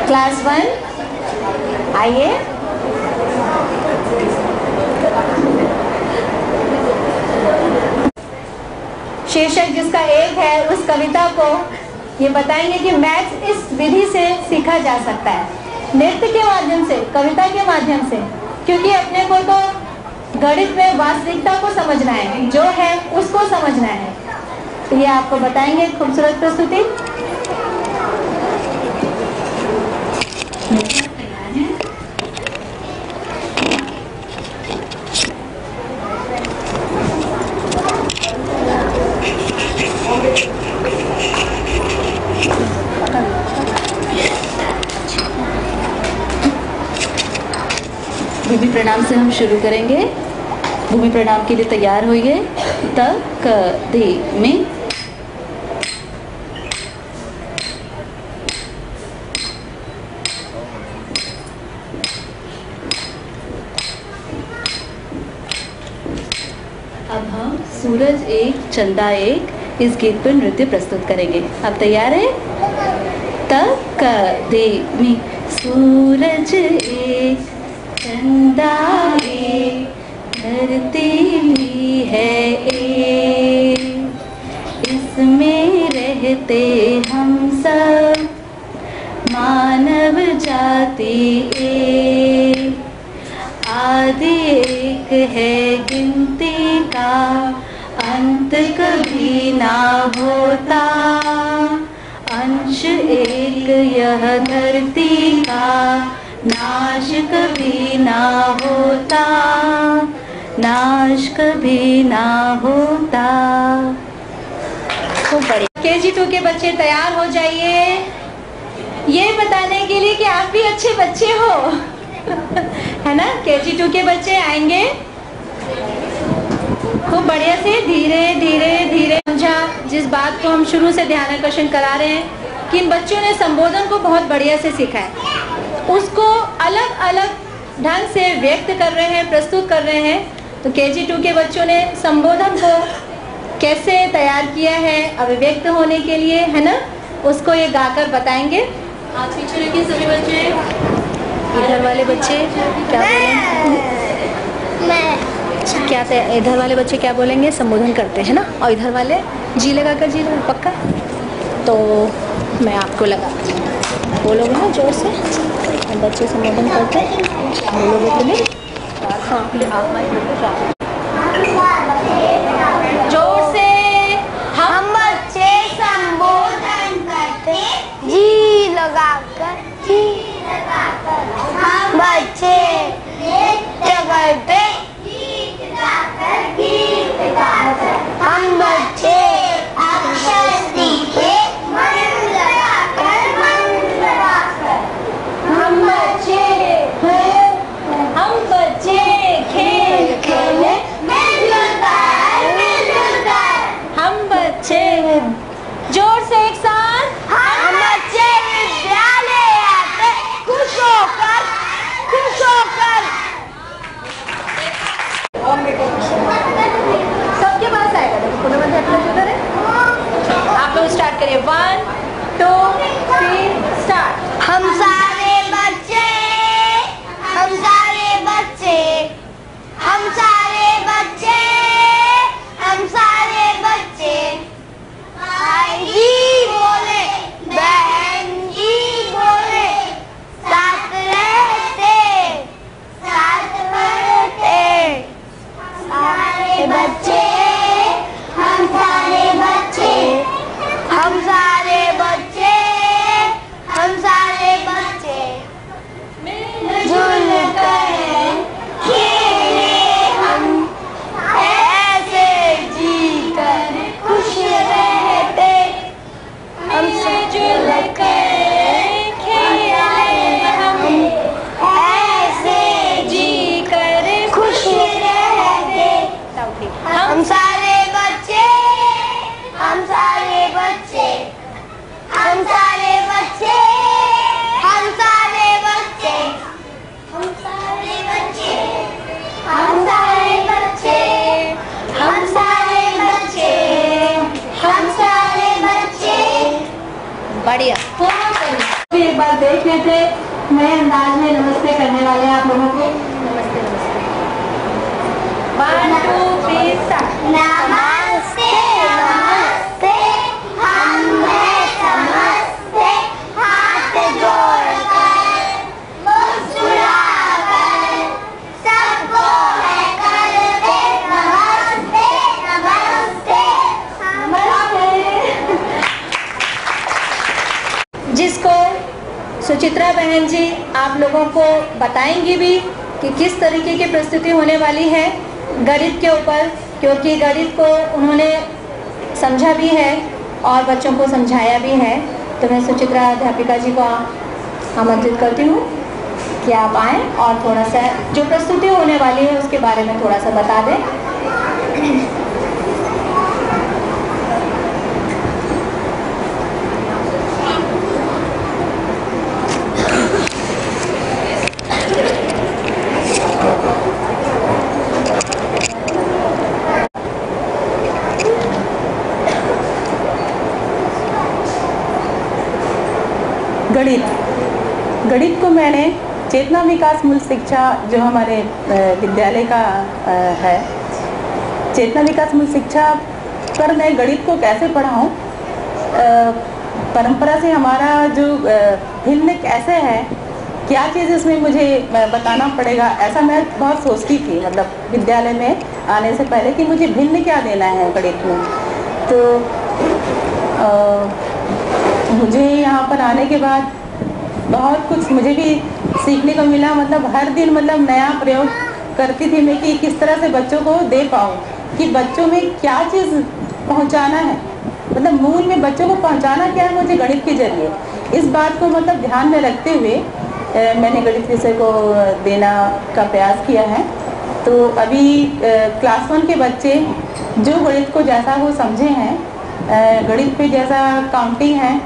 क्लास 1 आइए। शीर्षक जिसका एक है, उस कविता को ये बताएंगे कि मैथ्स इस विधि से सीखा जा सकता है, नृत्य के माध्यम से, कविता के माध्यम से, क्योंकि अपने को तो गणित में वास्तविकता को समझना है, जो है उसको समझना है। तो ये आपको बताएंगे खूबसूरत प्रस्तुति। भूमि प्रणाम से हम शुरू करेंगे। भूमि प्रणाम के लिए तैयार होइए। त क ध में अब हम सूरज एक चंदा एक इस गीत पर नृत्य प्रस्तुत करेंगे। आप तैयार हैं? त क ध में सूरज एक चंदा एक धरती भी है एक, इसमें रहते हम सब मानव जाति एक, आदि एक है गिनती का अंत कभी ना होता, यह धरती का नाश कभी ना होता, नाश कभी ना होता। खूब बढ़िया। KG2 के बच्चे तैयार हो जाइए ये बताने के लिए कि आप भी अच्छे बच्चे हो है ना। KG2 के बच्चे आएंगे, खूब बढ़िया से धीरे धीरे धीरे समझा। जिस बात को हम शुरू से ध्यान आकर्षण करा रहे हैं कि इन बच्चों ने संबोधन को बहुत बढ़िया से सीखा है, उसको अलग अलग ढंग से व्यक्त कर रहे हैं, प्रस्तुत कर रहे हैं। तो KG2 के बच्चों ने संबोधन को कैसे तैयार किया है अभिव्यक्त होने के लिए, है ना, उसको ये गाकर बताएंगे। आज पीछे देखिए सभी बच्चे, इधर वाले बच्चे क्या बोलेंगे, क्या इधर वाले बच्चे क्या बोलेंगे, संबोधन करते हैं ना, और इधर वाले जी लगाकर जी लगा पक्का। तो मैं आपको लगा बोलोगे ना जोर से, बच्चे संबोधन करते हैं, बोलोगे तुम्हें। हाँ जोर से हम बच्चे संबोधन करते जी लगाकर, जी लगाकर। हम बच्चे नृत्य करते गीत गाकर, गीत गाकर। हम बच्चे अक्षर सीखे मन लगाकर, मन लगाकर। हम बच्चे खेल खेले मिलजुल कर। हम बच्चे जोर से एक साथ हम बच्चे विद्यालय आते खुश होकर, खुश होकर। सबके पास आएगा, उधर है। आप लोग स्टार्ट करिए, 1 2 3 स्टार्ट। हम सारे बच्चे, हम सारे बच्चे, हम सारे बच्चे, हम सारे बच्चे। भाई जी बोले, बहन जी बोले, साथ रहते, साथ बढ़ते। सारे बच्चे, हम सारे बच्चे, हम सारे बच्चे, हम सारे बच्चे मिलजुल कर खेले हम, ऐसे जी कर खुश रहते। हम मिलजुल कर खेले हम, ऐसे जी कर खुश रहते। हम सारे बच्चे, हम सारे बच्चे, हम सारे बच्चे, हम सारे बच्चे, हम सारे बच्चे, हम सारे बच्चे, हम सारे बच्चे, हम सारे बच्चे। बढ़िया। एक बार देख लेते नए अंदाज में नमस्ते करने वाले आप लोगों को। नमस्ते नमस्ते 1 2 3 स्टार्ट। नमस्ते नमस्ते, हम हैं समस्ते, हाथ जोड़कर मुस्कुराकर सबको है करते नमस्ते, नमस्ते, नमस्ते। जिसको सुचित्रा बहन जी आप लोगों को बताएंगी भी कि किस तरीके की प्रस्तुति होने वाली है गणित के ऊपर, क्योंकि गणित को उन्होंने समझा भी है और बच्चों को समझाया भी है। तो मैं सुचित्रा अध्यापिका जी को आमंत्रित करती हूँ कि आप आएँ और थोड़ा सा जो प्रस्तुति होने वाली है उसके बारे में थोड़ा सा बता दें। गणित को मैंने चेतना विकास मूल शिक्षा जो हमारे विद्यालय का है, चेतना विकास मूल शिक्षा पर मैं गणित को कैसे पढ़ाऊँ, परंपरा से हमारा जो भिन्न कैसे है, क्या चीज़ इसमें मुझे बताना पड़ेगा, ऐसा मैं बहुत सोचती थी मतलब विद्यालय में आने से पहले कि मुझे भिन्न क्या देना है गणित में। तो मुझे यहाँ पर आने के बाद बहुत कुछ मुझे भी सीखने को मिला। मतलब हर दिन मतलब नया प्रयोग करती थी मैं कि किस तरह से बच्चों को दे पाऊँ, कि बच्चों में क्या चीज़ पहुँचाना है, मतलब मूल में बच्चों को पहुँचाना क्या है मुझे गणित के जरिए। इस बात को मतलब ध्यान में रखते हुए मैंने गणित विषय को देना का प्रयास किया है। तो अभी क्लास 1 के बच्चे जो गणित को जैसा वो समझे हैं, गणित पे जैसा काउंटिंग है,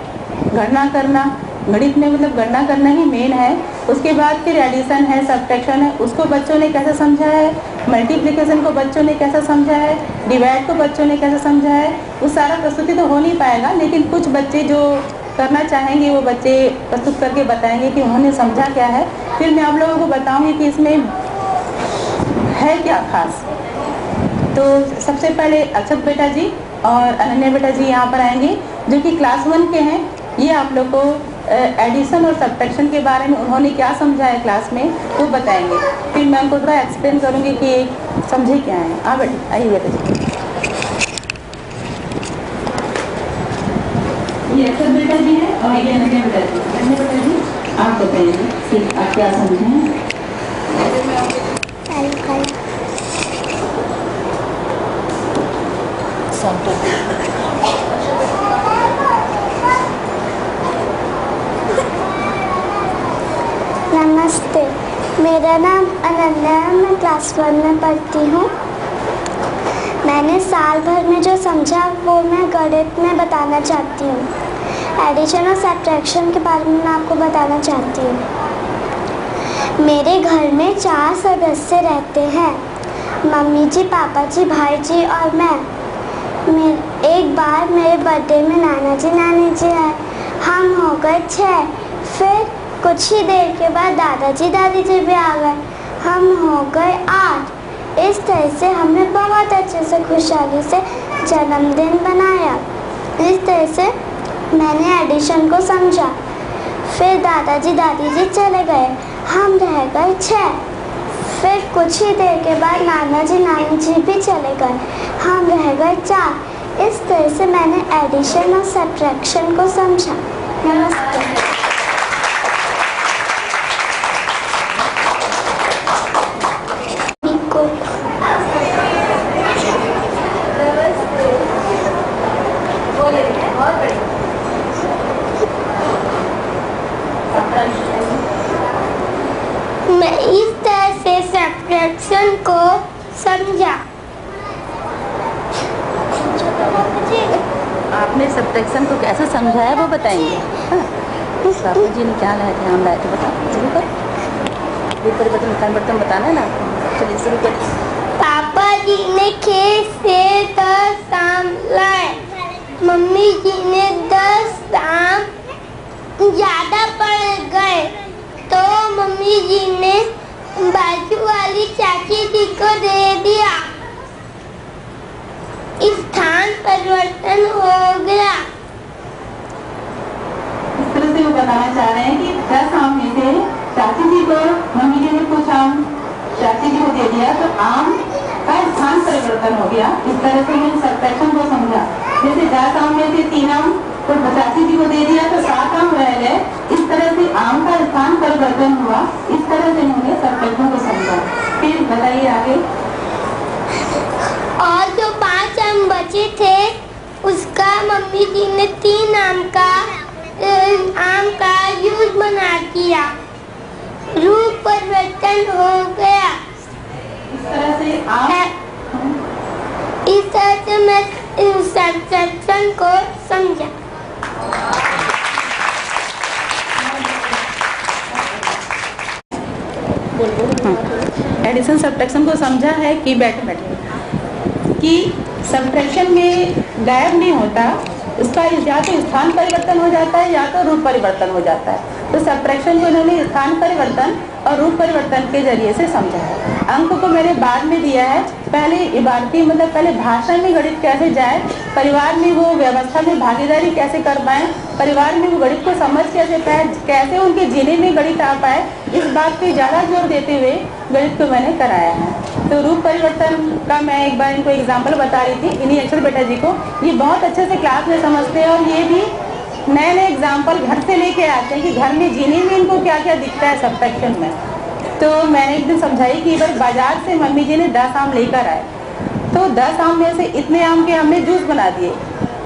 गणना करना, गणित में मतलब गणना करना ही मेन है। उसके बाद फिर एडिशन है, सब्ट्रैक्शन है, उसको बच्चों ने कैसे समझा है, मल्टीप्लिकेशन को बच्चों ने कैसे समझा है, डिवाइड को बच्चों ने कैसे समझा है। वो सारा प्रस्तुति तो हो नहीं पाएगा, लेकिन कुछ बच्चे जो करना चाहेंगे वो बच्चे प्रस्तुत करके बताएंगे कि उन्होंने समझा क्या है। फिर मैं आप लोगों को बताऊंगी कि इसमें है क्या खास। तो सबसे पहले अक्षत बेटा जी और अनन्या बेटा जी यहाँ पर आएंगे, जो कि क्लास 1 के हैं। ये आप लोग को एडिशन और सब्ट्रैक्शन के बारे में उन्होंने क्या समझा है क्लास में वो बताएंगे। फिर मैं उनको थोड़ा एक्सप्लेन करूँगी कि समझे क्या है। हाँ बेटा, आइए बेटा जी। ये अक्षत बेटा जी है और ये अनन्या बेटा जी। अनन्या बेटा जी आप बताइए कि आप क्या समझे हैं। नमस्ते, मेरा नाम अनन्या है, मैं क्लास 1 में पढ़ती हूँ। मैंने साल भर में जो समझा वो मैं गणित में बताना चाहती हूँ। एडिशन और सब्ट्रैक्शन के बारे में मैं आपको बताना चाहती हूँ। मेरे घर में 4 सदस्य रहते हैं, मम्मी जी, पापा जी, भाई जी और मैं। एक बार मेरे बर्थडे में नाना जी नानी जी आए, हम हो गए 6। फिर कुछ ही देर के बाद दादाजी दादी जी भी आ गए, हम हो गए 8। इस तरह से हमने बहुत अच्छे से खुशहाली से जन्मदिन बनाया। इस तरह से मैंने एडिशन को समझा। फिर दादाजी दादी जी चले गए, हम रह गए 6। फिर कुछ ही देर के बाद नाना जी नानी जी भी चले गए, हम रह गए 4। इस तरह से मैंने एडिशन और सब्ट्रैक्शन को समझा। नमस्ते। मैं इस तरह से सब्ट्रैक्शन को समझा। आपने सब्ट्रैक्शन को कैसे समझा है वो बताएंगे। पापा जी ने क्या लाया थे, हम लाए थे, बताओ शुरू कर। परिवर्तन बताना है ना, चलिए शुरू करिए। पापा जी ने खेत से 10 आम लाए, मम्मी जी ने 10 आम ज़्यादा पड़ गए तो मम्मी जी ने बाजू वाली चाची जी को दे दिया। स्थान परिवर्तन हो गया। इस तरह से वो बताना चाह रहे हैं कि 10 आम में से चाची जी को मम्मी जी ने कुछ आम चाची जी को दे दिया तो आम का स्थान परिवर्तन हो गया। इस तरह से मैंने सब्ट्रैक्शन को समझा। जैसे 10 आम में से 3 आम तो चाची जी को दे दिया तो 7 आम रह गए। इस तरह से आम का स्थान परिवर्तन हुआ। इस तरह से हमने सब्ट्रैक्शन को समझा। फिर बताइए आगे। और जो 5 आम बचे थे उसका मम्मी जी ने 3 आम का यूज बना दिया, रूप परिवर्तन हो गया। इस तरह से मैं सब्ट्रैक्शन को समझा। एडिशन सब्ट्रैक्शन को समझा है कि बैठे कि सब्ट्रैक्शन में गायब नहीं होता, उसका या तो स्थान परिवर्तन हो जाता है या तो रूप परिवर्तन हो जाता है। तो सब्ट्रैक्शन को इन्होंने स्थान परिवर्तन और रूप परिवर्तन के जरिए से समझा है। अंक को मैंने बाद में दिया है, पहले इबारती मतलब पहले भाषा में गणित कैसे जाए, परिवार में वो व्यवस्था में भागीदारी कैसे कर पाए, परिवार में वो गणित को समझ कैसे पाए, कैसे उनके जीने में गणित आ पाए, इस बात पे ज़्यादा जोर देते हुए गणित को मैंने कराया है। तो रूप परिवर्तन का मैं एक बार इनको एग्जाम्पल बता रही थी, इन्हीं अक्षर बेटा जी को। ये बहुत अच्छे से क्लास में समझते हैं और ये भी नए नए एग्जाम्पल घर से लेके आते हैं कि घर में जीने में इनको क्या क्या दिखता है सब्ट्रैक्शन में। तो मैंने एक दिन समझाई कि भाई बाजार से मम्मी जी ने 10 आम लेकर आए, तो 10 आम में से इतने आम के हमने जूस बना दिए,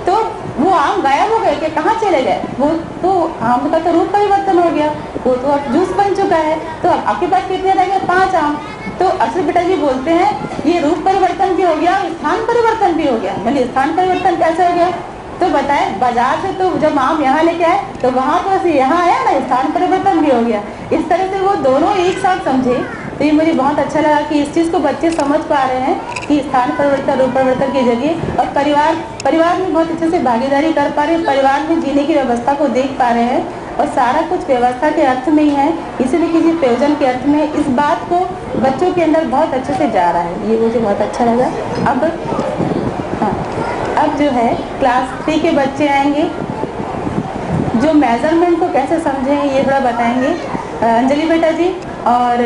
तो वो आम गायब हो गए कि कहाँ चले गए? वो तो आम का तो रूप परिवर्तन हो गया, वो तो अब जूस बन चुका है। तो अब आपके पास कितने रह गए? 5 आम। तो अक्सर बेटा जी बोलते हैं ये रूप परिवर्तन भी हो गया, स्थान परिवर्तन भी हो गया। मतलब स्थान परिवर्तन कैसे हो गया? तो बताए, बाजार से तो जब आम यहाँ लेके आए तो वहाँ पर से यहाँ आया ना, स्थान परिवर्तन भी हो गया। इस तरह से वो दोनों एक साथ समझे। तो ये मुझे बहुत अच्छा लगा कि इस चीज़ को बच्चे समझ पा रहे हैं कि स्थान परिवर्तन रूप परिवर्तन के जरिए, और परिवार में बहुत अच्छे से भागीदारी कर पा रहे हैं, परिवार में जीने की व्यवस्था को देख पा रहे हैं, और सारा कुछ व्यवस्था के अर्थ में ही है, किसी न किसी प्रयोजन के अर्थ में। इस बात को बच्चों के अंदर बहुत अच्छे से जा रहा है, ये मुझे बहुत अच्छा लगा। अब जो है क्लास 3 के बच्चे आएंगे जो मेजरमेंट को कैसे समझें ये थोड़ा बताएंगे। अंजलि बेटा जी, और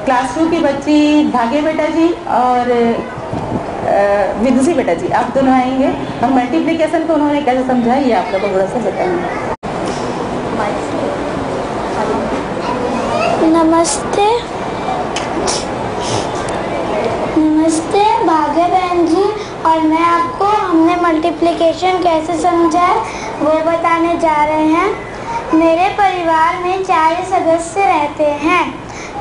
क्लास 2 की बच्ची भाग्य बेटा जी, और विदुषी बेटा जी, आप दोनों आएंगे। और मल्टीप्लिकेशन को उन्होंने कैसे समझा ये आप लोगों को थोड़ा सा बताएंगे। नमस्ते भाग्य बहन जी, और मैं आपको हमने मल्टीप्लिकेशन कैसे समझा है वो बताने जा रहे हैं। मेरे परिवार में 4 सदस्य रहते हैं,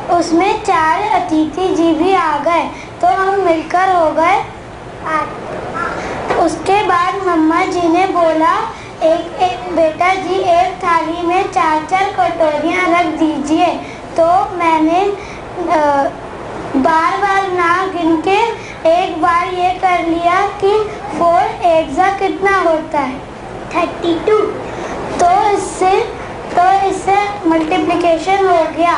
उसमें 4 अतिथि जी भी आ गए तो हम मिलकर हो गए 8। उसके बाद मम्मा जी ने बोला एक बेटा जी एक थाली में 4 कटोरियाँ रख दीजिए। तो मैंने बार ना गिन के एक बार ये कर लिया कि 4 एग्जा कितना होता है? 32। तो इससे मल्टीप्लिकेशन हो गया।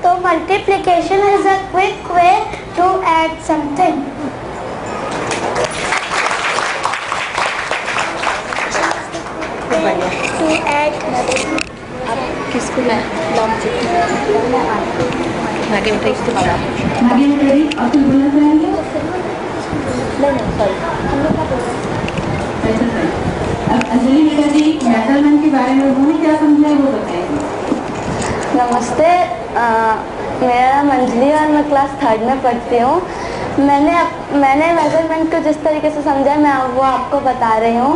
तो multiplication is a quick way to add something. To add किसको मैं आगे बेटा इसके बाद आगे बेटा जी आप कुछ बोलना चाहेंगे? अंजलि बेटा जी मेजरमेंट के बारे में उन्होंने क्या समझा है वो बताएंगे। नमस्ते, मेरा नाम अंजलि और मैं क्लास 3 में पढ़ती हूँ। मैंने मेजरमेंट को जिस तरीके से समझा मैं वो आपको बता रही हूँ।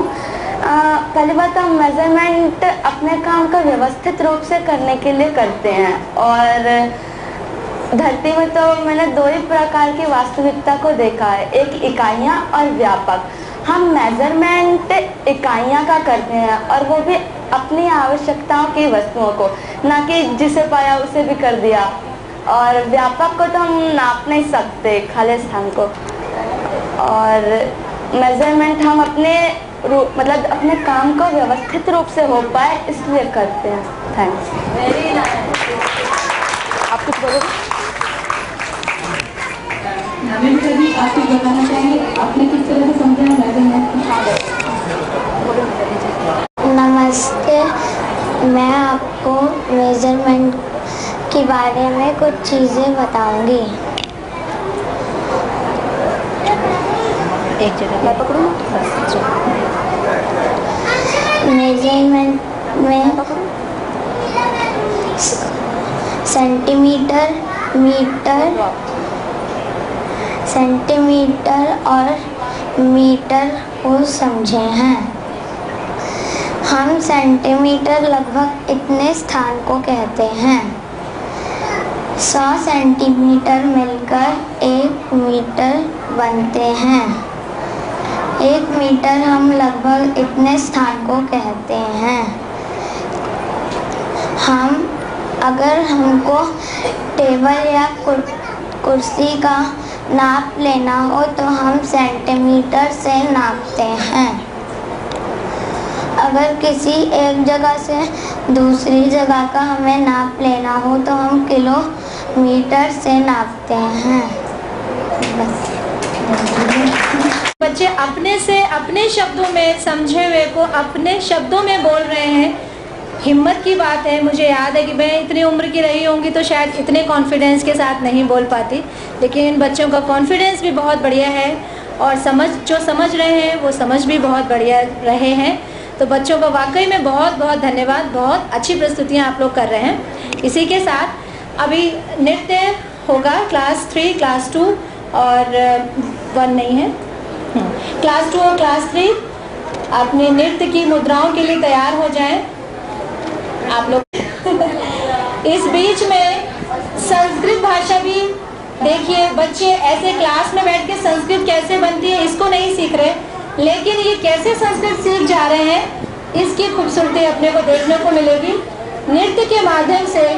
पहली बात तो हम मेजरमेंट अपने काम को व्यवस्थित रूप से करने के लिए करते हैं, और धरती में तो मैंने 2 ही प्रकार की वास्तविकता को देखा है, एक इकाइयाँ और व्यापक। हम मेजरमेंट इकाइयाँ का करते हैं, और वो भी अपनी आवश्यकताओं की वस्तुओं को, ना कि जिसे पाया उसे भी कर दिया। और व्यापक को तो हम नाप नहीं सकते, खाली स्थान को। और मेजरमेंट हम अपने काम को व्यवस्थित रूप से हो पाए इसलिए करते हैं। थैंक्स। Very nice. आप कुछ बोलोगे? अभी आप कुछ बताना चाहेंगे, आपने किस तरह से समझा मेजरमेंट? नमस्ते, मैं आपको मेजरमेंट के बारे में कुछ चीज़ें बताऊंगी। एक जगह मैं पकड़ूँ? मेजरमेंट में सेंटीमीटर, और मीटर को समझे हैं। हम सेंटीमीटर लगभग इतने स्थान को कहते हैं। 100 सेंटीमीटर मिलकर 1 मीटर बनते हैं। 1 मीटर हम लगभग इतने स्थान को कहते हैं। अगर हमको टेबल या कुर्सी का नाप लेना हो तो हम सेंटीमीटर से नापते हैं। अगर किसी एक जगह से दूसरी जगह का हमें नाप लेना हो तो हम किलोमीटर से नापते हैं। बस। बच्चे अपने शब्दों में समझे हुए को अपने शब्दों में बोल रहे हैं। हिम्मत की बात है। मुझे याद है कि मैं इतनी उम्र की रही होंगी तो शायद इतने कॉन्फिडेंस के साथ नहीं बोल पाती, लेकिन इन बच्चों का कॉन्फिडेंस भी बहुत बढ़िया है और जो समझ रहे हैं वो समझ भी बहुत बढ़िया रहे हैं। तो बच्चों का वाकई में बहुत बहुत धन्यवाद, बहुत अच्छी प्रस्तुतियाँ आप लोग कर रहे हैं। इसी के साथ अभी नृत्य होगा क्लास 3, क्लास 2 और 1 नहीं है, क्लास 2 और क्लास 3 अपने नृत्य की मुद्राओं के लिए तैयार हो जाएं आप लोग। इस बीच में संस्कृत भाषा भी देखिए, बच्चे ऐसे क्लास में बैठ के संस्कृत कैसे बनती है इसको नहीं सीख रहे, लेकिन ये कैसे संस्कृत सीख जा रहे हैं इसकी खूबसूरती अपने को देखने को मिलेगी। नृत्य के माध्यम से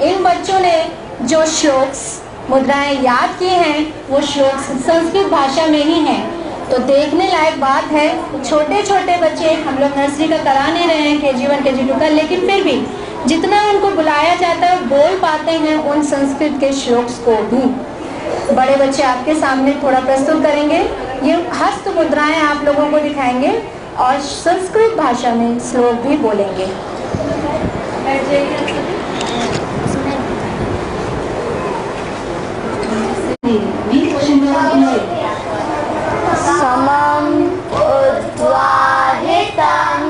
इन बच्चों ने जो श्लोक्स मुद्राएं याद की हैं वो श्लोक्स संस्कृत भाषा में ही हैं, तो देखने लायक बात है। छोटे छोटे बच्चे, हम लोग नर्सरी का करा नहीं रहे हैं, KG1 KG2 का, लेकिन फिर भी जितना उनको बुलाया जाता है बोल पाते हैं उन संस्कृत के श्लोक्स को भी। बड़े बच्चे आपके सामने थोड़ा प्रस्तुत करेंगे, ये हस्त मुद्राएं आप लोगों को दिखाएंगे और संस्कृत भाषा में श्लोक भी बोलेंगे। समम उद्वाहितम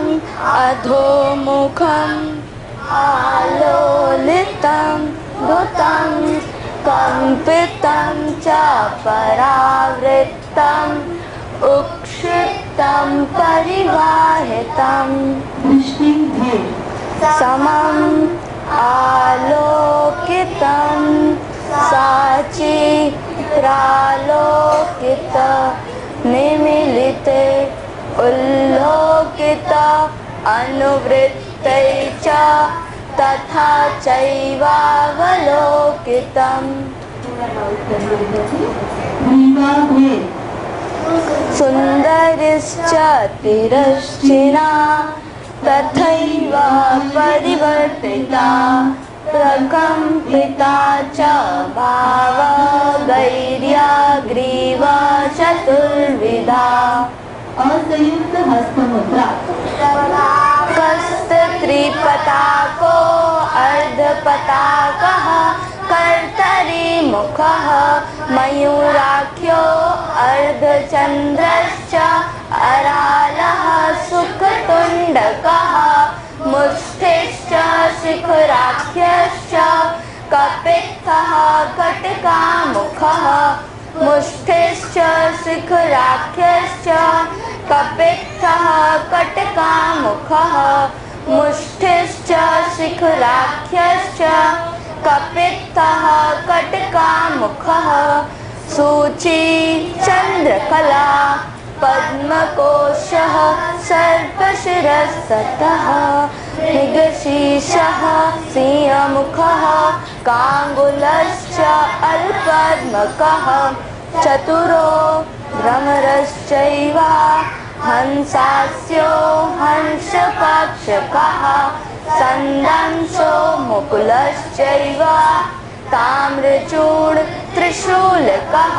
अधोमुखम आलोलितं दुतं कंपितं च परावृत्तं उक्षिप्तं परिवाहितं समं आलोकितं साचित्रालोकित निमीलिते उल्लोकित अनुवृत्तै च तथा चैवावलोकितम् सुन्दरिश्च तिरश्चिना तथैव परिवर्तिता प्रकम्पिता च भावगैर्याग्रीवा चतुर्विधा असंयुक्त हस्तमुद्रा त्रिपताको अर्धपताकः कर्तरी मुखः मयूराख्यो अर्धचन्द्रश्च अरालः सुखतुण्डकः मुष्टिश्च शिखराख्यश्च कपित्थः कटकामुखः मुष्टिश्च शिखराख्यश्च कपित्थः कटकामुखः मुष्टिश्च शिखराख्यश्च कपित्थः कटकामुखः सूची चन्द्रकला पद्मकोशः सर्पशिरस्ततः मृगशीर्षः सिंहमुखः काङ्गुलश्च अल्पद्मकः चतुरो भ्रमरश्चैव हंसास्यो हंसपक्षकः संदंशो मुकुलश्चैव ताम्रचूड त्रिशूलकः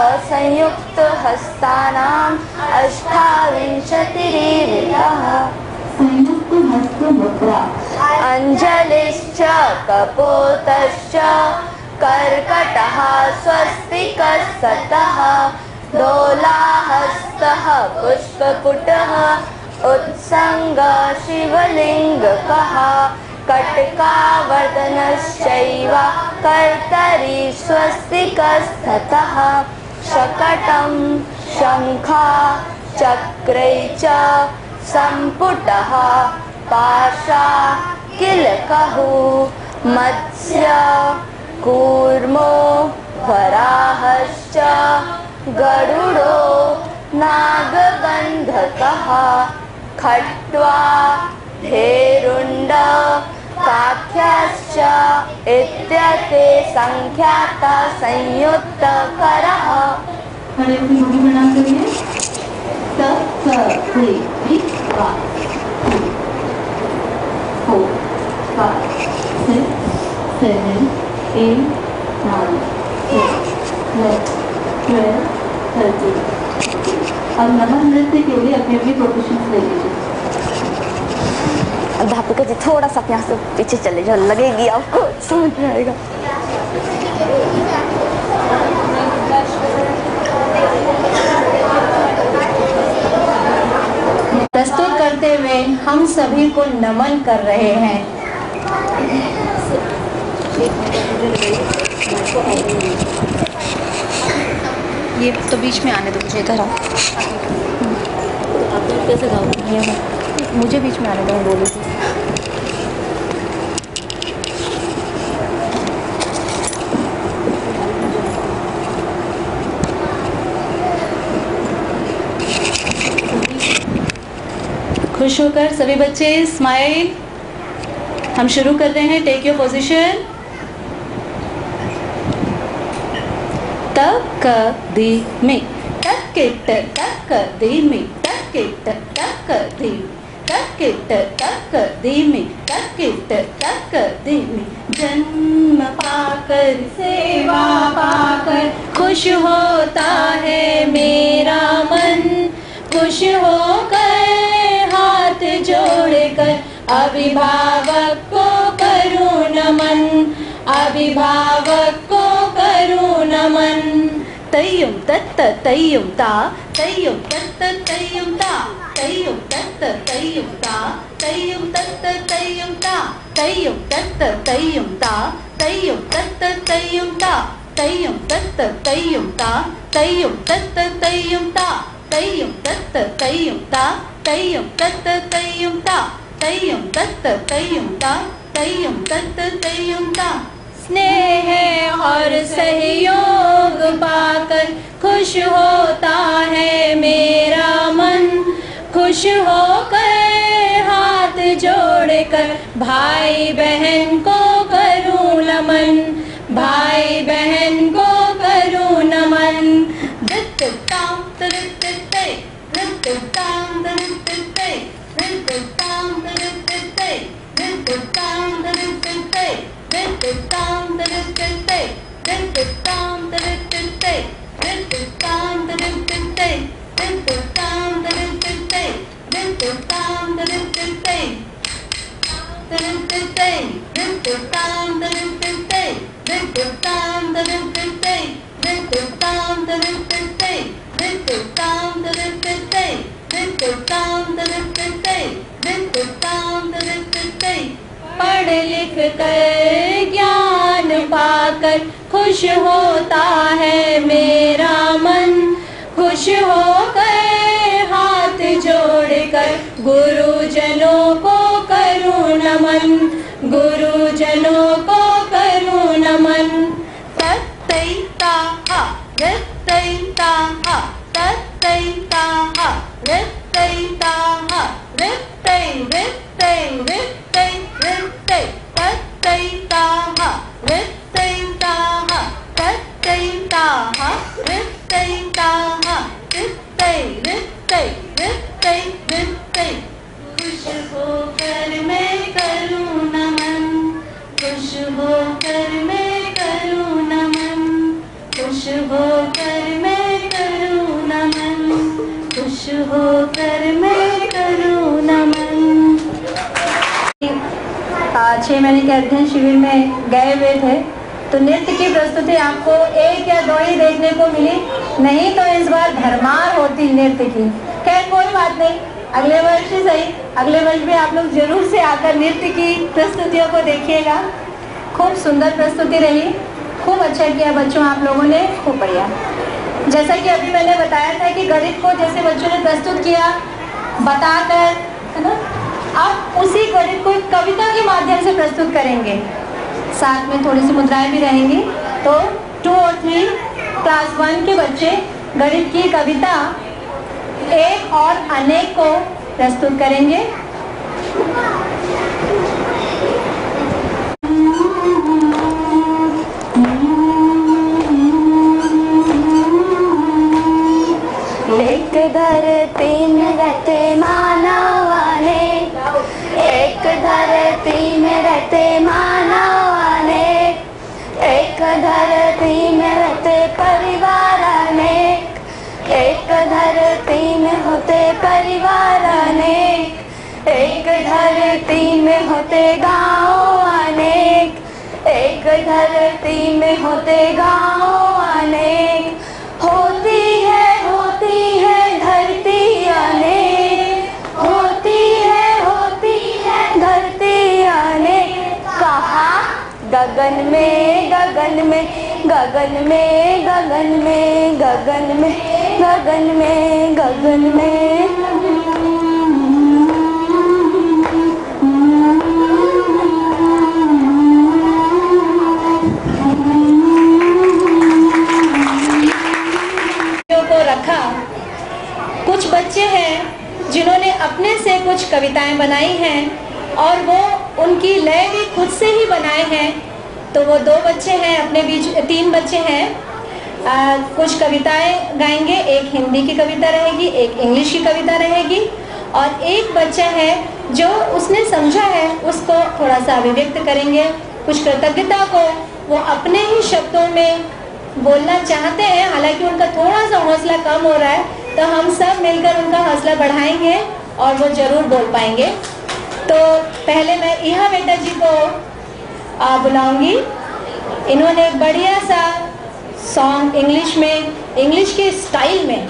असंयुक्त हस्तानाम् अष्टाविंशतिरितः संयुक्त हस्तमुद्रा अंजलिश्च कपोतश्च कर्कटः स्वस्तिकस्ततः दोलाहस्तः पुष्पपुटः उत्संग शिवलिंगकः कटकावर्तनश्चैव कर्तरी स्वस्तिकस्ततः शकटं शंखा चक्रै च संपुटः पाशा किलकः मत्स्य कूर्मो वराहश्च गरुडो नागगन्धकः खट्वा धेरुण्ड काख्याश्च इत्यते संख्यात संयुक्त करः। खड़े होकर योगी प्रणाम करिए। स स रे रि वा 4 5 6 7 8 9 10 11 12 13। अब नमन नृत्य के लिए अपने अपने प्रोफेशन ले लीजिए। अध्यापिका जी थोड़ा सा यहाँ से पीछे चले जाओ, लगेगी आपको, समझ में आएगा। करते हुए हम सभी को नमन कर रहे हैं। ये तो बीच में आने दो मुझे, इधर आओ। आप कैसे गाओ? मुझे बीच में आने दो, मैं बोलूँगी। खुश होकर सभी बच्चे स्माइल। हम शुरू कर रहे हैं। Take your position. तकदीमी तकिट तकदीमी तकिट तकदीमी तकिट तकदीमी तकिट तकदीमी। जन्म पाकर सेवा पाकर खुश होता है मेरा मन। खुश होकर हाथ जोड़कर अभिभावक को करूं नमन। अभिभावक को करूं नमन। तय्युम तत्त तय्युम ता तय्युम तत्त तय्युम ता तय्युम तत्त तय्युम ता तय्युम तत्त तय्युम ता तय्युम तत्त तय्युम ता तय्युम तत्त तय्युम ता तय्युम तत्त तय्युम ता तय्युम तत्त तय्युम ता तय्युम तत्त तय्युम ता तय्युम तत्त तय्युम ता तय्युम तत्त तय्युम ता तय्युम तत्त तय्युम ता। स्नेह और सहयोग पाकर खुश होता है मेरा मन। खुश होकर हाथ जोड़कर भाई बहन को करूं नमन। भाई बहन को करूं नमन। पढ़ लिख कर ज्ञान पाकर खुश होता है मेरा मन। खुश होकर हाथ जोड़कर गुरुजनों को करूं नमन। गुरुजनों को करूं नमन। तत्तैता हा रत्तैता हा तत्तैता हा रत्तैता हा रत्तै रत्तै रत्तै रत्तै तत्तैता हा रत्तैता हा तत्तैता हा रत्तैता हा रत्तै रत्तै रत्तै रत्तै। खुश होकर मैं करूं नमन। खुश होकर मैं करूं नमन। खुश होकर मैं करूं नमन। खुश होकर मैं करूं नमन। 6 महीने के अध्ययन शिविर में गए हुए थे तो नृत्य की प्रस्तुति आपको 1 या 2 ही देखने को मिली, नहीं तो इस बार भरमार होती नृत्य की। खैर कोई बात नहीं, अगले वर्ष ही सही, अगले वर्ष भी आप लोग जरूर से आकर नृत्य की प्रस्तुतियों को देखिएगा। खूब सुंदर प्रस्तुति रही, खूब अच्छा किया बच्चों आप लोगों ने, खूब बढ़िया। जैसा कि अभी मैंने बताया था कि गणित को जैसे बच्चों ने प्रस्तुत किया बताकर, है ना, आप उसी गणित को एक कविता के माध्यम से प्रस्तुत करेंगे। साथ में थोड़ी सी मुद्राएं भी रहेंगी। तो 2 और 3 क्लास 1 के बच्चे गणित की कविता एक और अनेक को प्रस्तुत करेंगे। एक धरती में रहते मानव अनेक। एक धरती में रहते मानव अनेक। एक धरती में रहते परिवार अनेक। एक धरती में होते परिवार अनेक। एक धरती में होते गाँव अनेक। एक धरती में होते गाँव अनेक। होती है धरती अनेक। होती गगन में गगन में गगन में गगन में गगन में गगन में गगन में को रखा। कुछ बच्चे हैं जिन्होंने अपने से कुछ कविताएं बनाई हैं और वो उनकी लय भी खुद से ही बनाए हैं। तो वो 2 बच्चे हैं, अपने बीच 3 बच्चे हैं। कुछ कविताएं गाएंगे, एक हिंदी की कविता रहेगी, एक इंग्लिश की कविता रहेगी और एक बच्चा है जो उसने समझा है उसको थोड़ा सा अभिव्यक्त करेंगे। कुछ कृतज्ञता को वो अपने ही शब्दों में बोलना चाहते हैं, हालांकि उनका थोड़ा सा हौसला कम हो रहा है, तो हम सब मिलकर उनका हौसला बढ़ाएंगे और वो जरूर बोल पाएंगे। तो पहले मैं इहा बेटा जी को बुलाऊंगी। इन्होंने एक बढ़िया सा सॉन्ग इंग्लिश में, इंग्लिश के स्टाइल में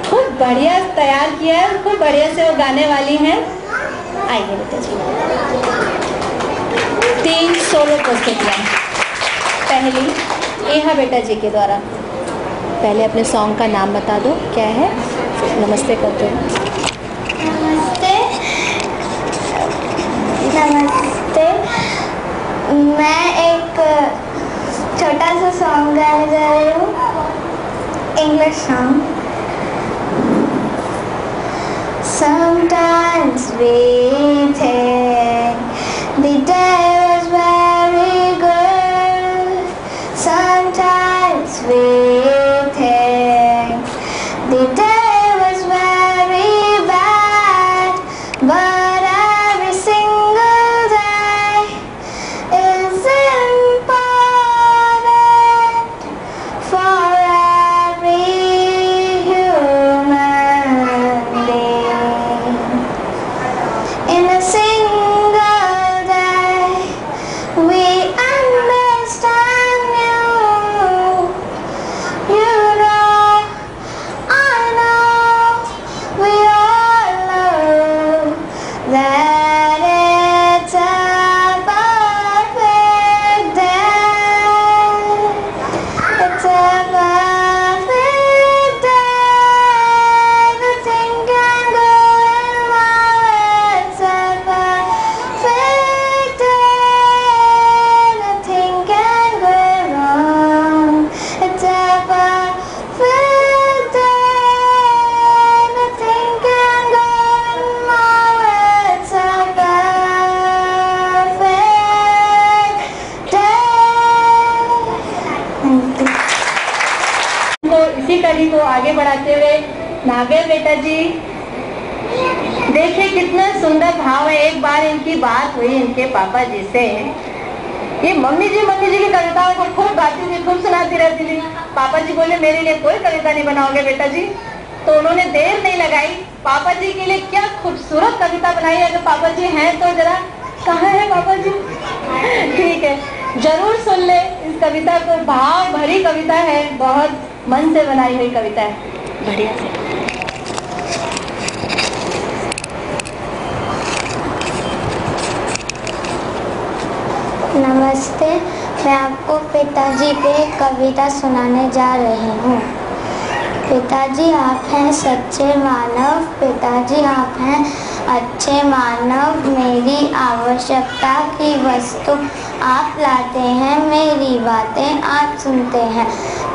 खूब बढ़िया तैयार किया है और खूब बढ़िया से वो गाने वाली हैं। आइए बेटा जी। 3 सोलो प्रस्तुतियाँ। पहली इहा बेटा जी के द्वारा। पहले अपने सॉन्ग का नाम बता दो, क्या है? नमस्ते कर दो। नमस्ते। नमस्ते। मैं एक छोटा सा सॉन्ग गाने जा रही हूँ, English song. Sometimes waiting, the day was very good. Sometimes waiting, the day was very bad. But every single day is important for every human being. In a single day, we understand you. You know, I know, we all know that it's a perfect day. It's a perfect day. Nothing can go in my way. It's a perfect day. Nothing can go wrong. It's a perfect day. Nothing can go in my way. It's a perfect day. Thank you. तो इसी कड़ी को आगे बढ़ाते हुए नागर बेटा जी, देखिए कितना सुंदर भाव है। एक बार इनकी बात हुई इनके पापा जी से, ये मम्मी जी की कविताओं को खूब गाती थी, खूब सुनाती रहती थी। पापा जी बोले मेरे लिए कोई कविता नहीं बनाओगे बेटा जी? तो उन्होंने देर नहीं लगाई, पापा जी के लिए क्या खूबसूरत कविता बनाई। अगर पापा जी हैं तो जरा, कहाँ है पापा जी? ठीक है, जरूर सुन ले इस कविता को। भाव भरी कविता है, बहुत मन से बनाई हुई कविता है, बढ़िया से। नमस्ते। मैं आपको पिताजी पे एक कविता सुनाने जा रही हूँ। पिताजी आप हैं सच्चे मानव, पिताजी आप हैं अच्छे मानव, मेरी आवश्यकता की वस्तु आप लाते हैं, मेरी बातें आप सुनते हैं,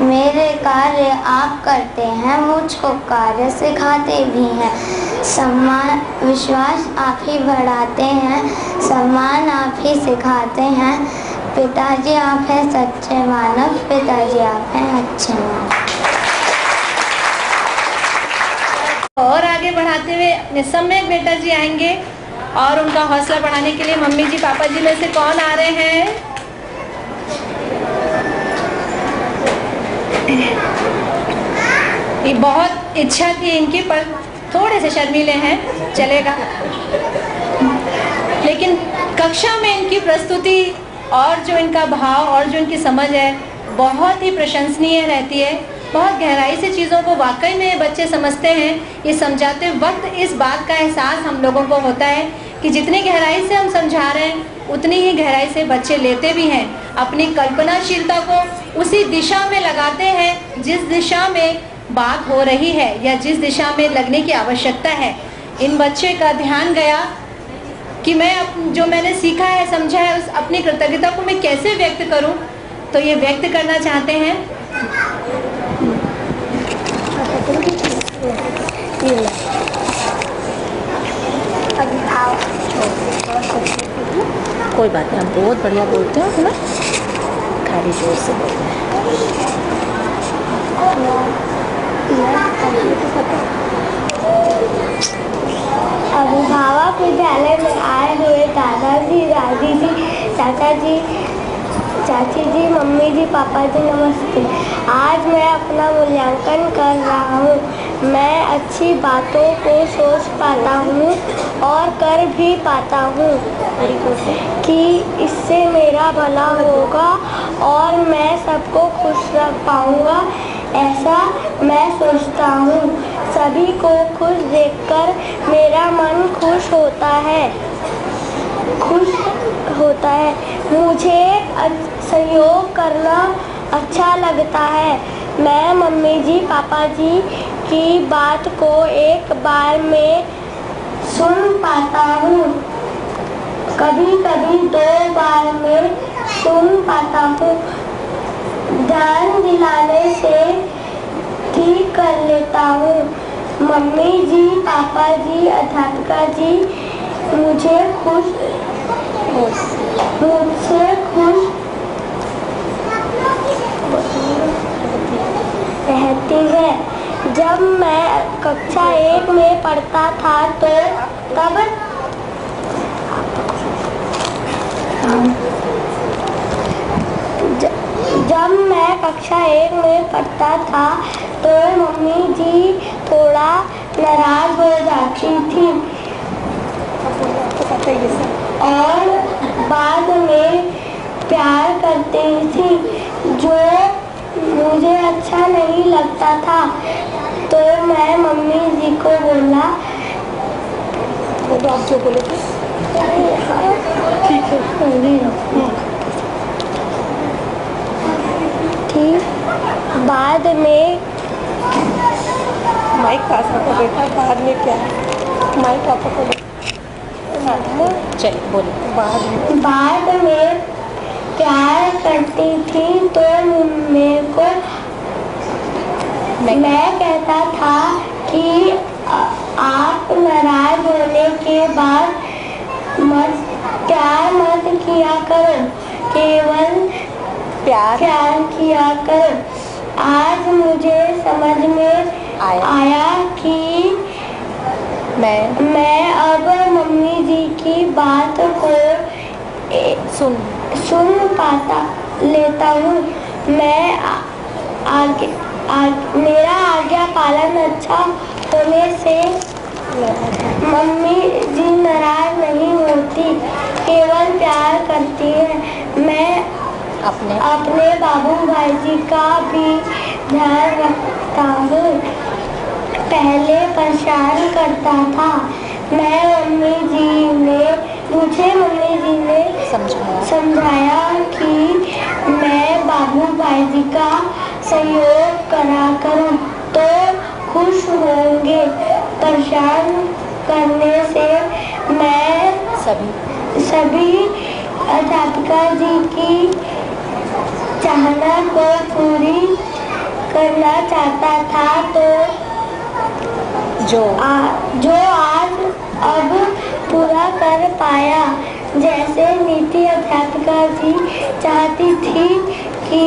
मेरे कार्य आप करते हैं, मुझको कार्य सिखाते भी हैं, सम्मान विश्वास आप ही बढ़ाते हैं, सम्मान आप ही सिखाते हैं। पिताजी आप हैं सच्चे मानव, पिताजी आप हैं अच्छे मानव। और आगे बढ़ाते हुए अपने सम्यक बेटा जी आएंगे और उनका हौसला बढ़ाने के लिए मम्मी जी पापा जी में से कौन आ रहे हैं? ये बहुत इच्छा थी इनकी, पर थोड़े से शर्मीले हैं, चलेगा। लेकिन कक्षा में इनकी प्रस्तुति और जो इनका भाव और जो इनकी समझ है बहुत ही प्रशंसनीय रहती है। बहुत गहराई से चीज़ों को वाकई में बच्चे समझते हैं। ये समझाते वक्त इस बात का एहसास हम लोगों को होता है कि जितनी गहराई से हम समझा रहे हैं उतनी ही गहराई से बच्चे लेते भी हैं। अपनी कल्पनाशीलता को उसी दिशा में लगाते हैं जिस दिशा में बात हो रही है या जिस दिशा में लगने की आवश्यकता है। इन बच्चे का ध्यान गया कि मैं जो मैंने सीखा है, समझा है, उस अपनी कृतज्ञता को मैं कैसे व्यक्त करूं, तो ये व्यक्त करना चाहते हैं। कोई बात नहीं, आप बहुत बढ़िया बोलते हो, है ना? खाली जोर से बोलते हैं। अभिभावक विद्यालय में आए हुए दादाजी, दादी जी, चाचा जी, चाची जी, मम्मी जी, पापा जी, नमस्ते। आज मैं अपना मूल्यांकन कर रहा हूँ। मैं अच्छी बातों को सोच पाता हूँ और कर भी पाता हूँ कि इससे मेरा भला होगा और मैं सबको खुश रख पाऊँगा, ऐसा मैं सोचता हूँ। सभी को खुश देखकर मेरा मन खुश होता है। मुझे सहयोग करना अच्छा लगता है। मैं मम्मी जी, पापा जी की बात को एक बार में सुन पाता हूँ, कभी कभी 2 बार में सुन पाता हूँ। ध्यान दिलाने से ठीक कर लेता हूँ। मम्मी जी, पापा जी, अध्यापिका जी मुझसे खुश रहती है। जब मैं कक्षा 1 में पढ़ता था तो मम्मी जी थोड़ा नाराज हो जाती थी और बाद में प्यार करती थी, जो मुझे अच्छा नहीं लगता था। तो मैं मम्मी जी को बोला, आप जो बोले थे ठीक। बाद में माइक पास रखो बेटा, बाद में क्या माइक आप पकड़ो। चलिए बोलिए। बाद में प्यार करती थी तो मेरे को मैं कहता था कि आप नाराज होने के बाद प्यार मत किया करो, केवल प्यार किया करो। आज मुझे समझ में आया कि मैं अब मम्मी जी की बात को सुन पाता लेता हूँ। मैं मेरा आज्ञा पालन अच्छा होने से मम्मी जी नाराज नहीं होती, केवल प्यार करती है। मैं अपने बाबू भाई जी का भी ध्यान रखता हूँ। पहले परेशान करता था, मम्मी जी ने समझाया कि मैं बाबू भाई जी का सहयोग करा करूँ तो खुश होंगे। परेशान करने से मैं सभी अध्यापिका जी की चाहना को पूरी करना चाहता था, तो जो आज अब पूरा कर पाया। जैसे नीति अध्यापिका जी चाहती थी कि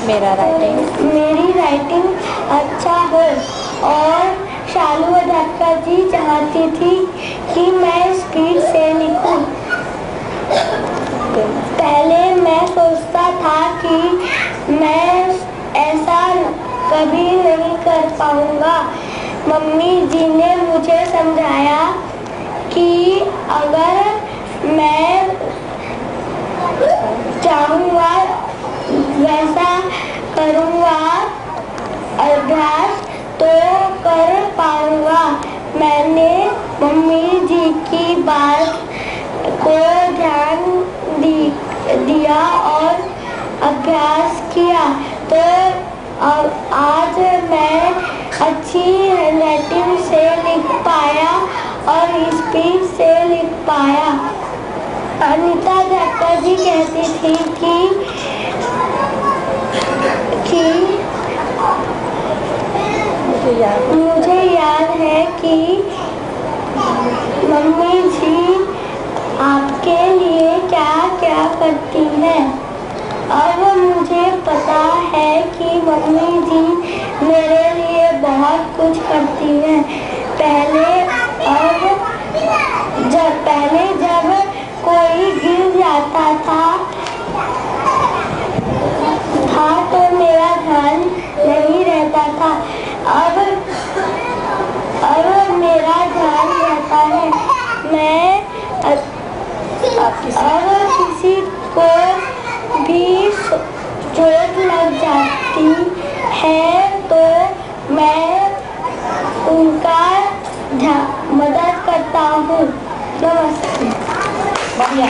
मेरी राइटिंग अच्छा हो और शालू अध्यापिका जी चाहती थी कि मैं स्पीड से लिखूं। पहले मैं सोचता था कि मैं ऐसा कभी नहीं कर पाऊंगा। मम्मी जी ने मुझे समझाया कि अगर मैं चाहूँगा वैसा करूँगा अभ्यास तो कर पाऊँगा। मैंने मम्मी जी की बात को ध्यान दिया और अभ्यास किया तो आज मैं अच्छी हैंडराइटिंग से लिख पाया और स्पीड से लिख पाया। अनीता डॉक्टर जी कहती थी कि मुझे याद है कि मम्मी जी आपके लिए क्या क्या करती हैं। अब मुझे पता है कि मम्मी जी मेरे लिए बहुत कुछ करती हैं। पहले जब कोई गिर जाता था तो मेरा ध्यान नहीं रहता था। अब मेरा ध्यान रहता है। मैं अगर किसी को भी चोट लग जाती है तो मैं उनका मदद करता हूँ। नमस्ते। बढ़िया।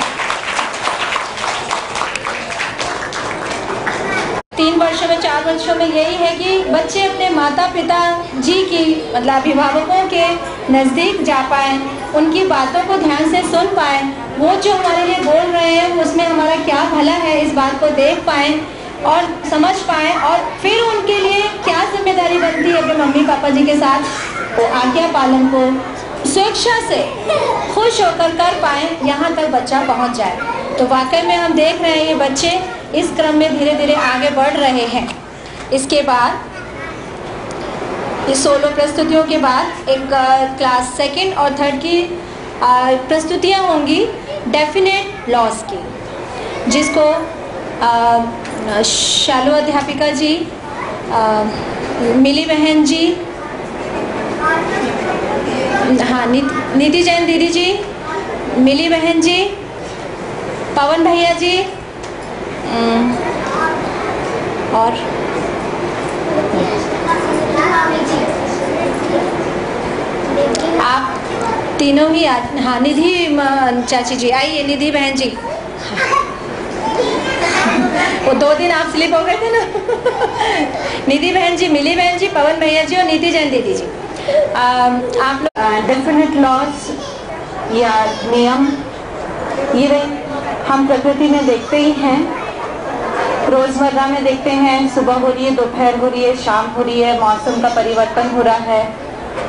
3 वर्षों में 4 वर्षों में यही है कि बच्चे अपने माता पिता जी की मतलब अभिभावकों के नज़दीक जा पाएँ, उनकी बातों को ध्यान से सुन पाएँ, वो जो हमारे लिए बोल रहे हैं उसमें हमारा क्या भला है इस बात को देख पाएँ और समझ पाएँ, और फिर उनके लिए क्या जिम्मेदारी बनती है अपने मम्मी पापा जी के साथ तो आज्ञा पालन को स्वेच्छा से खुश होकर कर पाएँ, यहाँ तक बच्चा पहुँच जाए। तो वाकई में हम देख रहे हैं ये बच्चे इस क्रम में धीरे धीरे आगे बढ़ रहे हैं। इसके बाद इस सोलो प्रस्तुतियों के बाद एक क्लास 2nd और 3rd की प्रस्तुतियाँ होंगी डेफिनेट लॉस की, जिसको शालू अध्यापिका जी, मिली बहन जी, हाँ निधि जैन दीदी जी, मिली बहन जी, पवन भैया जी और आप तीनों ही हाँ निधि चाची जी आइए, निधि बहन जी वो 2 दिन आप स्लिप हो गए थे ना निधि बहन जी, मिली बहन जी, पवन भैया जी और निधि जैन दीदी जी। आप लोग डेफिनेट लॉस या नियम ये हम प्रकृति में देखते ही हैं, रोज़मर्रा में देखते हैं। सुबह हो रही है, दोपहर हो रही है, शाम हो रही है, मौसम का परिवर्तन हो रहा है,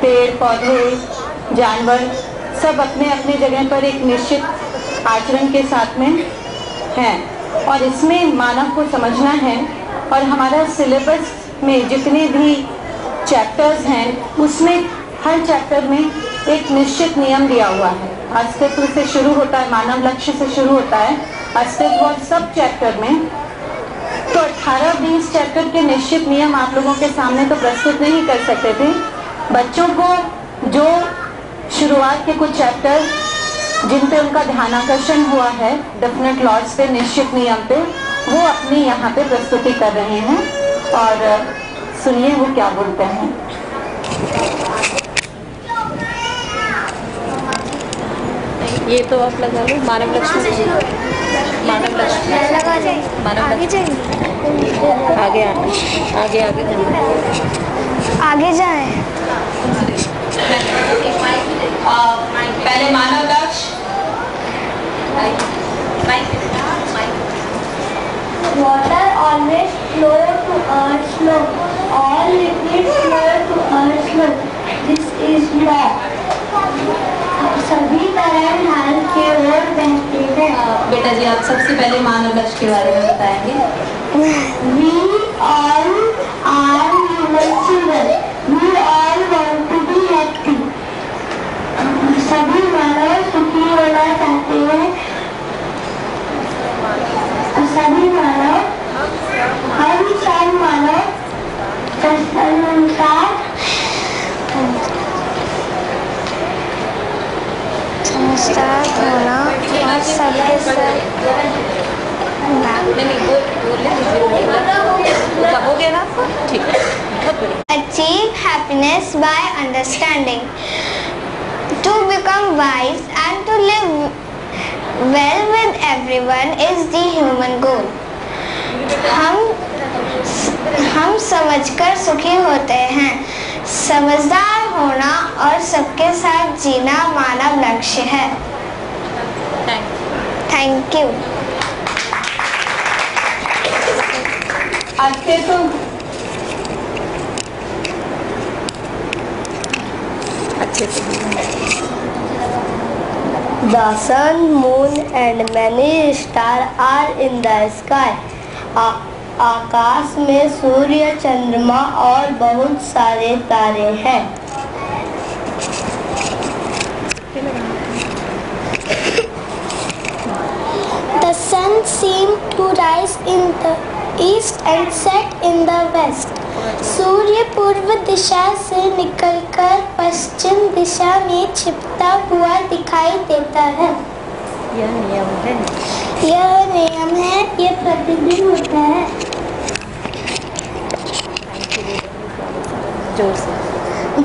पेड़ पौधे जानवर सब अपने अपने जगह पर एक निश्चित आचरण के साथ में हैं और इसमें मानव को समझना है। और हमारा सिलेबस में जितने भी चैप्टर्स हैं उसमें हर चैप्टर में एक निश्चित नियम दिया हुआ है। अस्तित्व से शुरू होता है, मानव लक्ष्य से शुरू होता है अस्तित्व, और सब चैप्टर में तो 18-20 चैप्टर के निश्चित नियम आप लोगों के सामने तो प्रस्तुत नहीं कर सकते थे। बच्चों को जो शुरुआत के कुछ चैप्टर जिन पे उनका ध्यानाकर्षण हुआ है डेफिनेट लॉस पे, निश्चित नियम पे, वो अपनी यहाँ पे प्रस्तुति कर रहे हैं और सुनिए वो क्या बोलते हैं। ये तो आप लगा लो मानव लक्ष्य, मानव लक्ष्य आगे आगे आगे जाएं। पहले मानव लक्ष्य। Water always flow to earth flow. All liquids flow to earth flow. This is law. सभी तरह ढाल की ओर बहते हैं। बेटा जी आप सबसे पहले मानव लक्ष्य के बारे में बताएंगे। We all are human children. We all want to be happy. सभी मानव सुखी होना चाहते हैं। सभी मानव, हम सब मानव तदनुसार समझदार होना और सबके साथ हो गया ना, ठीक है, बहुत बढ़िया। achieve happiness by understanding, to become wise and to live Well with everyone is the human goal. हम समझकर सुखी होते हैं। समझदार होना और सबके साथ जीना मानव लक्ष्य है। Thank you. अच्छे तो अच्छे से The sun, moon and many stars are in the sky. आकाश में सूर्य, चंद्रमा और बहुत सारे तारे हैं। The sun seemed to rise in the east and set in the west. सूर्य पूर्व दिशा से निकलकर पश्चिम दिशा में छिपता हुआ दिखाई देता है। यह नियम है। यह नियम है, यह प्रतिदिन होता है। जोर से।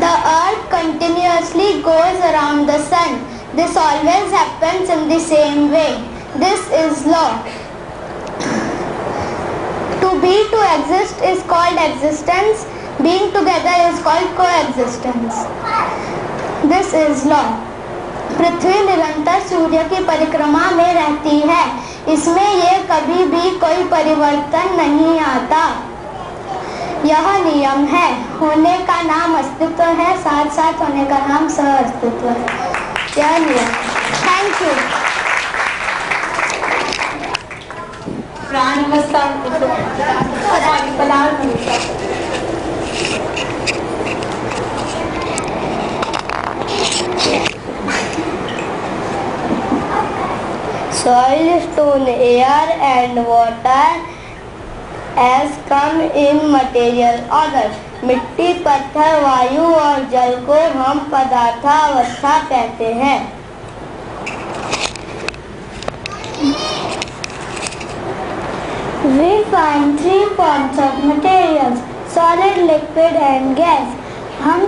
The earth continuously goes around the sun. This always happens in the same way. This is law. To be to exist is called existence. Being together is called coexistence. This is law. पृथ्वी निरंतर सूर्य की परिक्रमा में रहती है। इसमें ये कभी भी कोई परिवर्तन नहीं आता। यह नियम है। होने का नाम अस्तित्व है, साथ साथ होने का नाम सह अस्तित्व है। यह नियम। Thank you. प्राण अवस्था Soil, stone, air and water as come in material order. मिट्टी, पत्थर, वायु और जल को हम पदार्थावस्था कहते हैं। We find 3 forms of materials: solid, liquid and gas. हम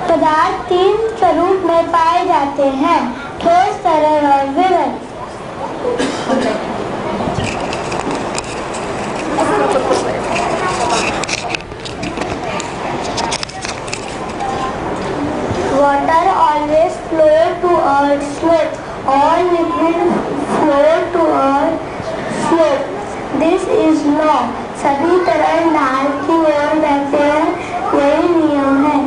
पदार्थ 3 स्वरूप में पाए जाते हैं: ठोस, तरल और विरल। Water always flow to earth slope. All liquid flow to earth slope. This is law. सभी तरह नाल की ओर बहते हैं, यही नियम है।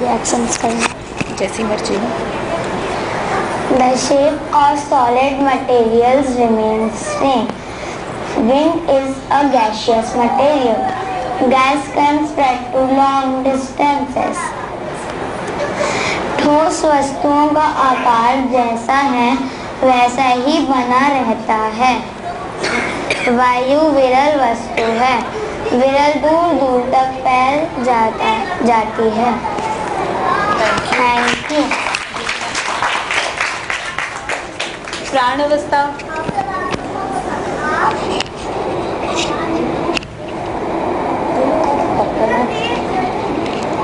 Reactions करना। जैसी मर्जी हो। The shape of solid materials remains same. Wind is a gaseous material. Gas can spread to long distances. ठोस वस्तुओं का आकार जैसा है वैसा ही बना रहता है। वायु विरल वस्तु है। विरल दूर दूर तक फैल जाती है। Thank you. प्राण अवस्था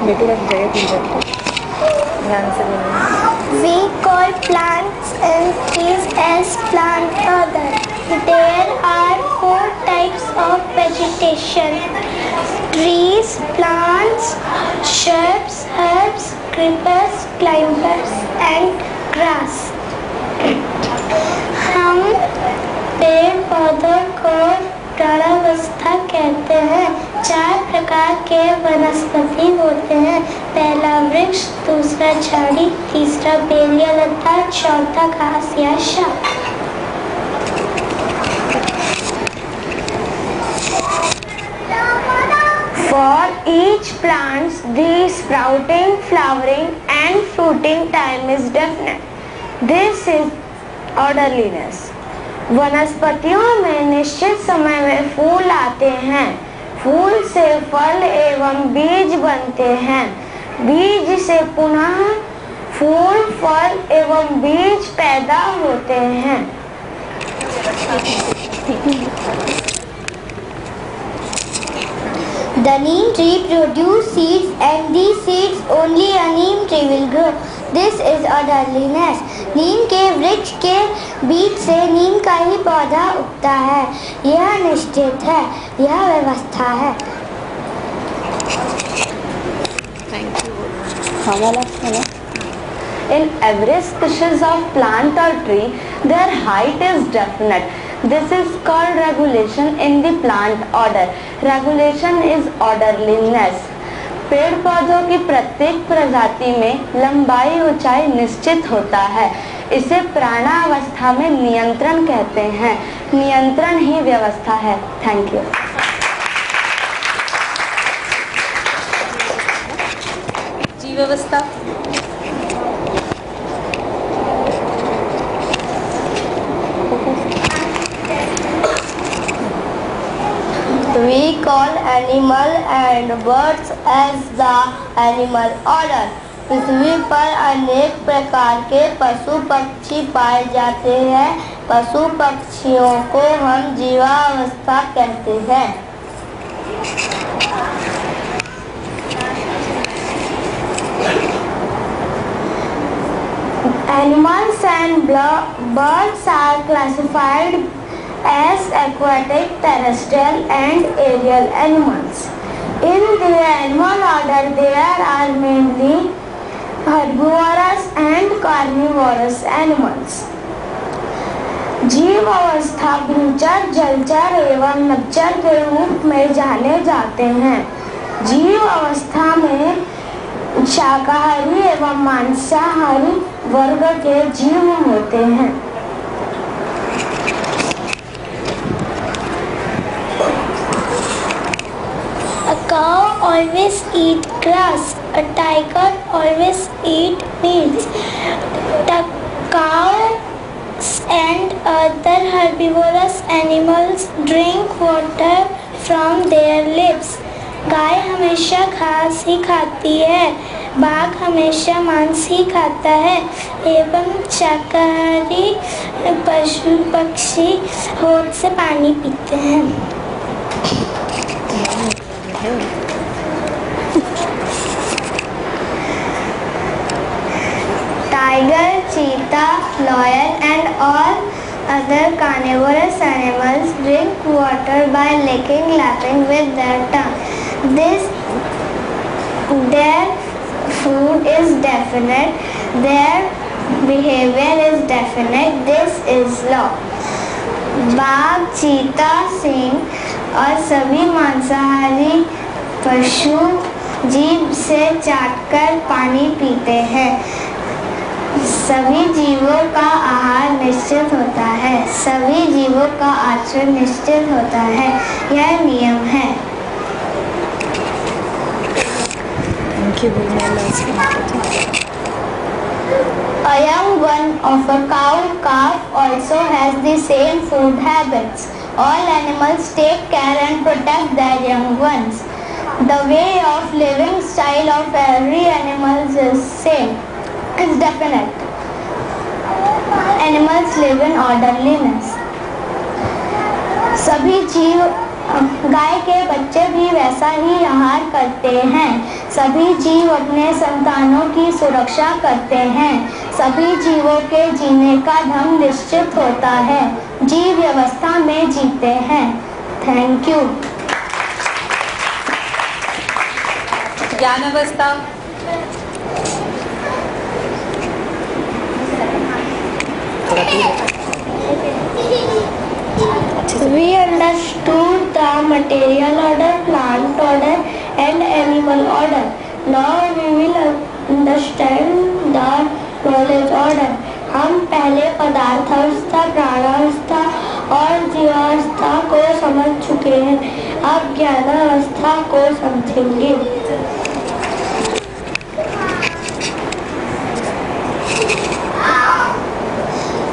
बेटी का जगह ध्यान से बोलना। We call plants and trees as plant order. There are 4 types of vegetation: trees, plants, shrubs, herbs, creepers, climbers and grass. हम पेड़ पौधों को प्राणावस्था कहते हैं। 4 प्रकार के वनस्पति होते हैं। पहला वृक्ष, दूसरा झाड़ी, तीसरा बेल या लता, चौथा घास या शाख। For each plant, the sprouting, flowering and fruiting time is definite. This is orderliness. वनस्पतियों में निश्चित समय में फूल आते हैं। फूल से फल एवं बीज बनते हैं। बीज से पुनः फूल, फल एवं बीज पैदा होते हैं। The neem tree produces seeds and these seeds only a neem tree will grow. This is orderliness. नीम के वृक्ष के बीच से नीम का ही पौधा उगता है। यह निश्चित है, यह व्यवस्था है। In every species of plant or tree, their height is definite. This is called regulation in the plant order. Regulation is orderliness. पेड़ पौधों की प्रत्येक प्रजाति में लंबाई ऊंचाई निश्चित होता है। इसे प्राणावस्था में नियंत्रण कहते हैं। नियंत्रण ही व्यवस्था है। Thank you. जीव व्यवस्था। We call animal and birds as the animal order. पृथ्वी पर अनेक प्रकार के पशु पक्षी पाए जाते हैं। पशु पक्षियों को हम जीवावस्था कहते हैं। Animals and birds are classified as aquatic, terrestrial and aerial animals. In the animal order there are mainly herbivorous and carnivorous animals. जीव अवस्था भूचर, जलचर एवं नभचर के रूप में जाने जाते हैं। जीव अवस्था में शाकाहारी एवं मांसाहारी वर्ग के जीव होते हैं। A cow always eat grass. A tiger always eat meat. The cows and other herbivorous animals drink water from their lips. गाय हमेशा घास ही खाती है। बाघ हमेशा मांस ही खाता है एवं शाकाहारी पशु पक्षी होठ से पानी पीते हैं। Tiger, cheetah, lion and all other carnivorous animals drink water by licking, lapping with their tongue. Their food is definite, their behavior is definite. This is law. बाघ, चीता, सिंह और सभी मांसाहारी पशु जीभ से चाटकर पानी पीते हैं। सभी जीवों का आहार निश्चित होता है। सभी जीवों का आचरण निश्चित होता है। यह नियम है। A young one of a calf also has the same food habits. All animals take care and protect their young ones. The way of living style of every animal is same. Is definite. Animals live in orderliness. सभी जीव गाय के बच्चे भी वैसा ही आहार करते हैं। सभी जीव अपने संतानों की सुरक्षा करते हैं। सभी जीवों के जीने का ढंग निश्चित होता है। जीव व्यवस्था में जीते हैं। Thank you. ज्ञान अवस्था। We understood the material order, plant order and animal order. Now we will understand the knowledge order. हम पहले पदार्थ अवस्था, प्राणावस्था और जीवावस्था को समझ चुके हैं। अब ज्ञानावस्था को समझेंगे।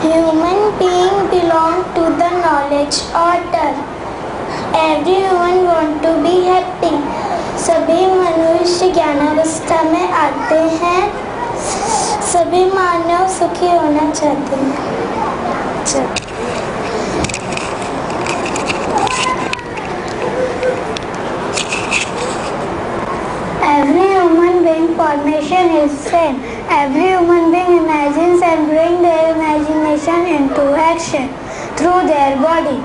Human being belong to the knowledge order. Everyone want to be happy. सभी मनुष्य ज्ञानावस्था में आते हैं। सभी मानव सुखी होना चाहते हैं। Every human being formation is same. Every human being imagines and brings their imagination into action through their body.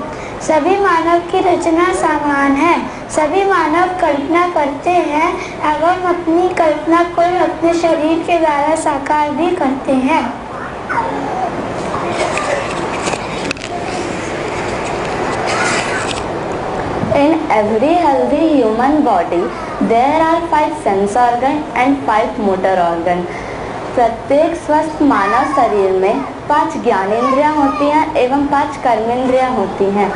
सभी मानव की रचना समान है। सभी मानव कल्पना करते हैं एवं अपनी कल्पना को अपने शरीर के द्वारा साकार भी करते हैं। In every healthy human body, there are 5 sense organs and 5 motor organs. प्रत्येक स्वस्थ मानव शरीर में 5 ज्ञानेंद्रियां होती हैं एवं 5 कर्मेंद्रियां होती हैं।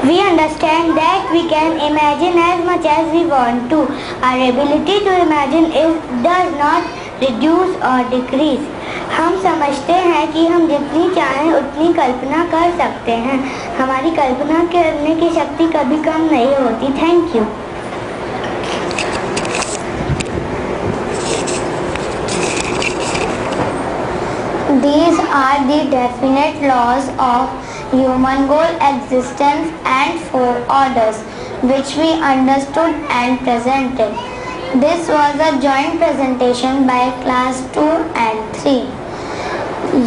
We understand that we can imagine as much as we want to. Our ability to imagine does not reduce or decrease. हम समझते हैं कि हम जितनी चाहें उतनी कल्पना कर सकते हैं। हमारी कल्पना करने की शक्ति कभी कम नहीं होती। Thank you. These are the definite laws of human goal existence and 4 orders which we understood and presented. This was a joint presentation by class 2 and 3.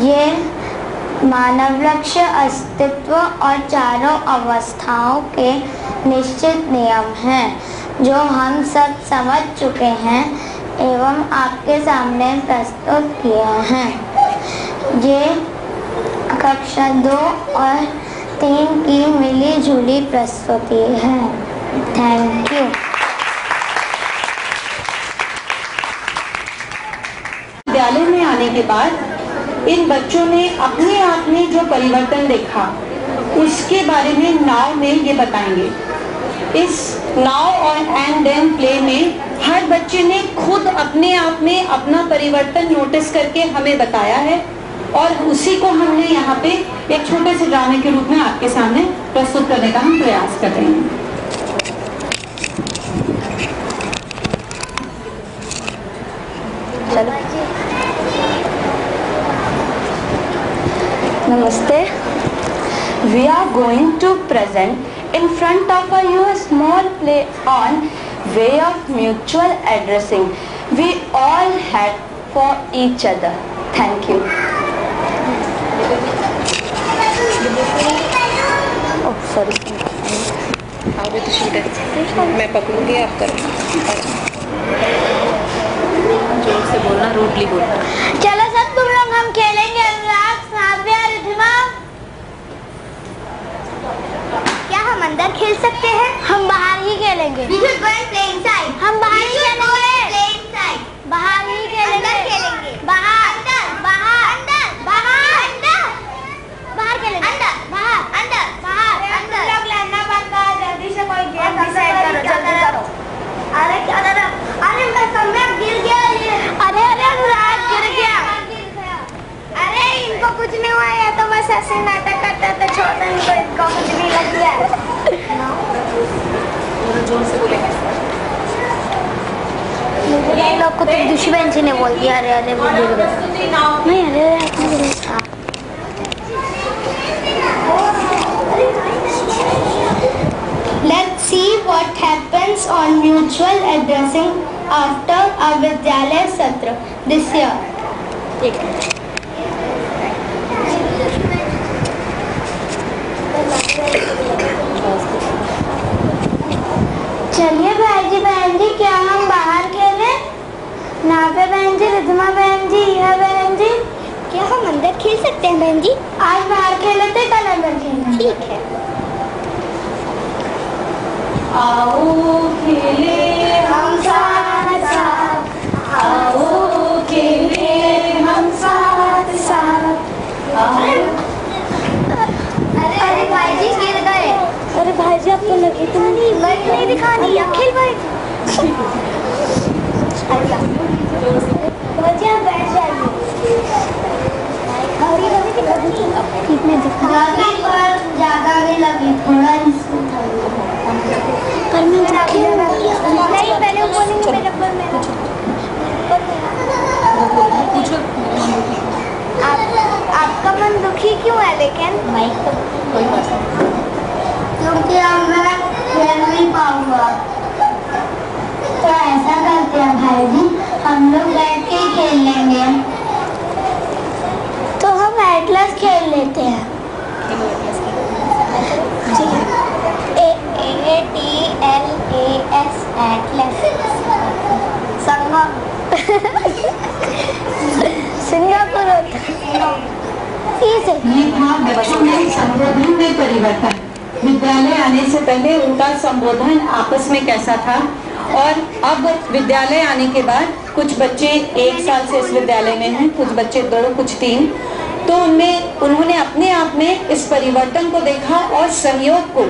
ये मानव लक्ष्य अस्तित्व और चारों अवस्थाओं के निश्चित नियम हैं जो हम सब समझ चुके हैं एवं आपके सामने प्रस्तुत किए हैं। ये कक्षा 2 और 3 की मिली जुली प्रस्तुति है। Thank you. विद्यालय में आने के बाद इन बच्चों ने अपने आप में जो परिवर्तन देखा उसके बारे में नाव में ये बताएंगे। इस नाव और एंड देन प्ले में हर बच्चे ने खुद अपने आप में अपना परिवर्तन नोटिस करके हमें बताया है और उसी को हमने यहाँ पे एक छोटे से ड्रामे के रूप में आपके सामने प्रस्तुत करने का हम प्रयास कर रहे हैं। Namaste. We are going to present in front of you a small play on way of mutual addressing. We all had for each other. Thank you. Oh, sorry. आगे तो शूट है, मैं पकड़ूंगी, आप करो। जोर से बोलना, रूटली बोलना। चलो सब तुम लोग हम खेलेंगे अनुराग, साव्या, रिद्धिमा। क्या हम अंदर खेल सकते हैं? हम बाहर ही खेलेंगे। We should go and play inside. हम बाहर ही खेलेंगे। बाहर ही खेलेंगे। अंदर खेलेंगे। बाहर। अंदर। बाहर। अंदर। बाहर। अंदर। बाहर खेलेंगे। अंदर। बाहर। अंदर। बाहर। अंदर। लोग लेना बनता है, जल्दी से कोई गेम डिसाइड करो, जल्दी करो। अरे क्या कर रहा? अरे मैं कमरा गिर गया ये। अरे अरे अनुराग गिर गया। अरे इनको कुछ नहीं हुआ है तो बस ऐसे नाटक करते थे, छोड़ इनको कुछ भी लग गया। जोर से बोलेंगे। ये लोग को तो दूसरी बहन जी ने बोल दिया अरे अरे वो गिर गया। नहीं अरे Let's see what happens on mutual addressing after a Vidyalaya Satra this year. चलिए बहन जी क्या हम बाहर खेलें? नाफे बहन जी, रिद्धिमा बहन जी, यह बहन जी, क्या हम अंदर खेल सकते हैं बहन जी? आज बाहर खेले थे, कल अंदर खेलें। ठीक है। आओ खेले हम साथ साथ, आओ खेले हम साथ साथ। अरे भाई जी गिर गए। अरे भाई जी आपको लगी तो नहीं दिखानी, अखिल भाई बैठ जाइए। ठीक में दिखा ज्यादा भी लगी, थोड़ा पर मैं नहीं पहले बोलेंगे खेल लेंगे तो हम एटलस खेल लेते हैं। ATLAS Atlas. सिंगापुर बच्चों में संबोधन में परिवर्तन। विद्यालय आने से पहले उनका संबोधन आपस में कैसा था और अब विद्यालय आने के बाद कुछ बच्चे 1 साल से इस विद्यालय में हैं, कुछ बच्चे 2, कुछ 3, तो उन्होंने अपने आप में इस परिवर्तन को देखा और सहयोग को,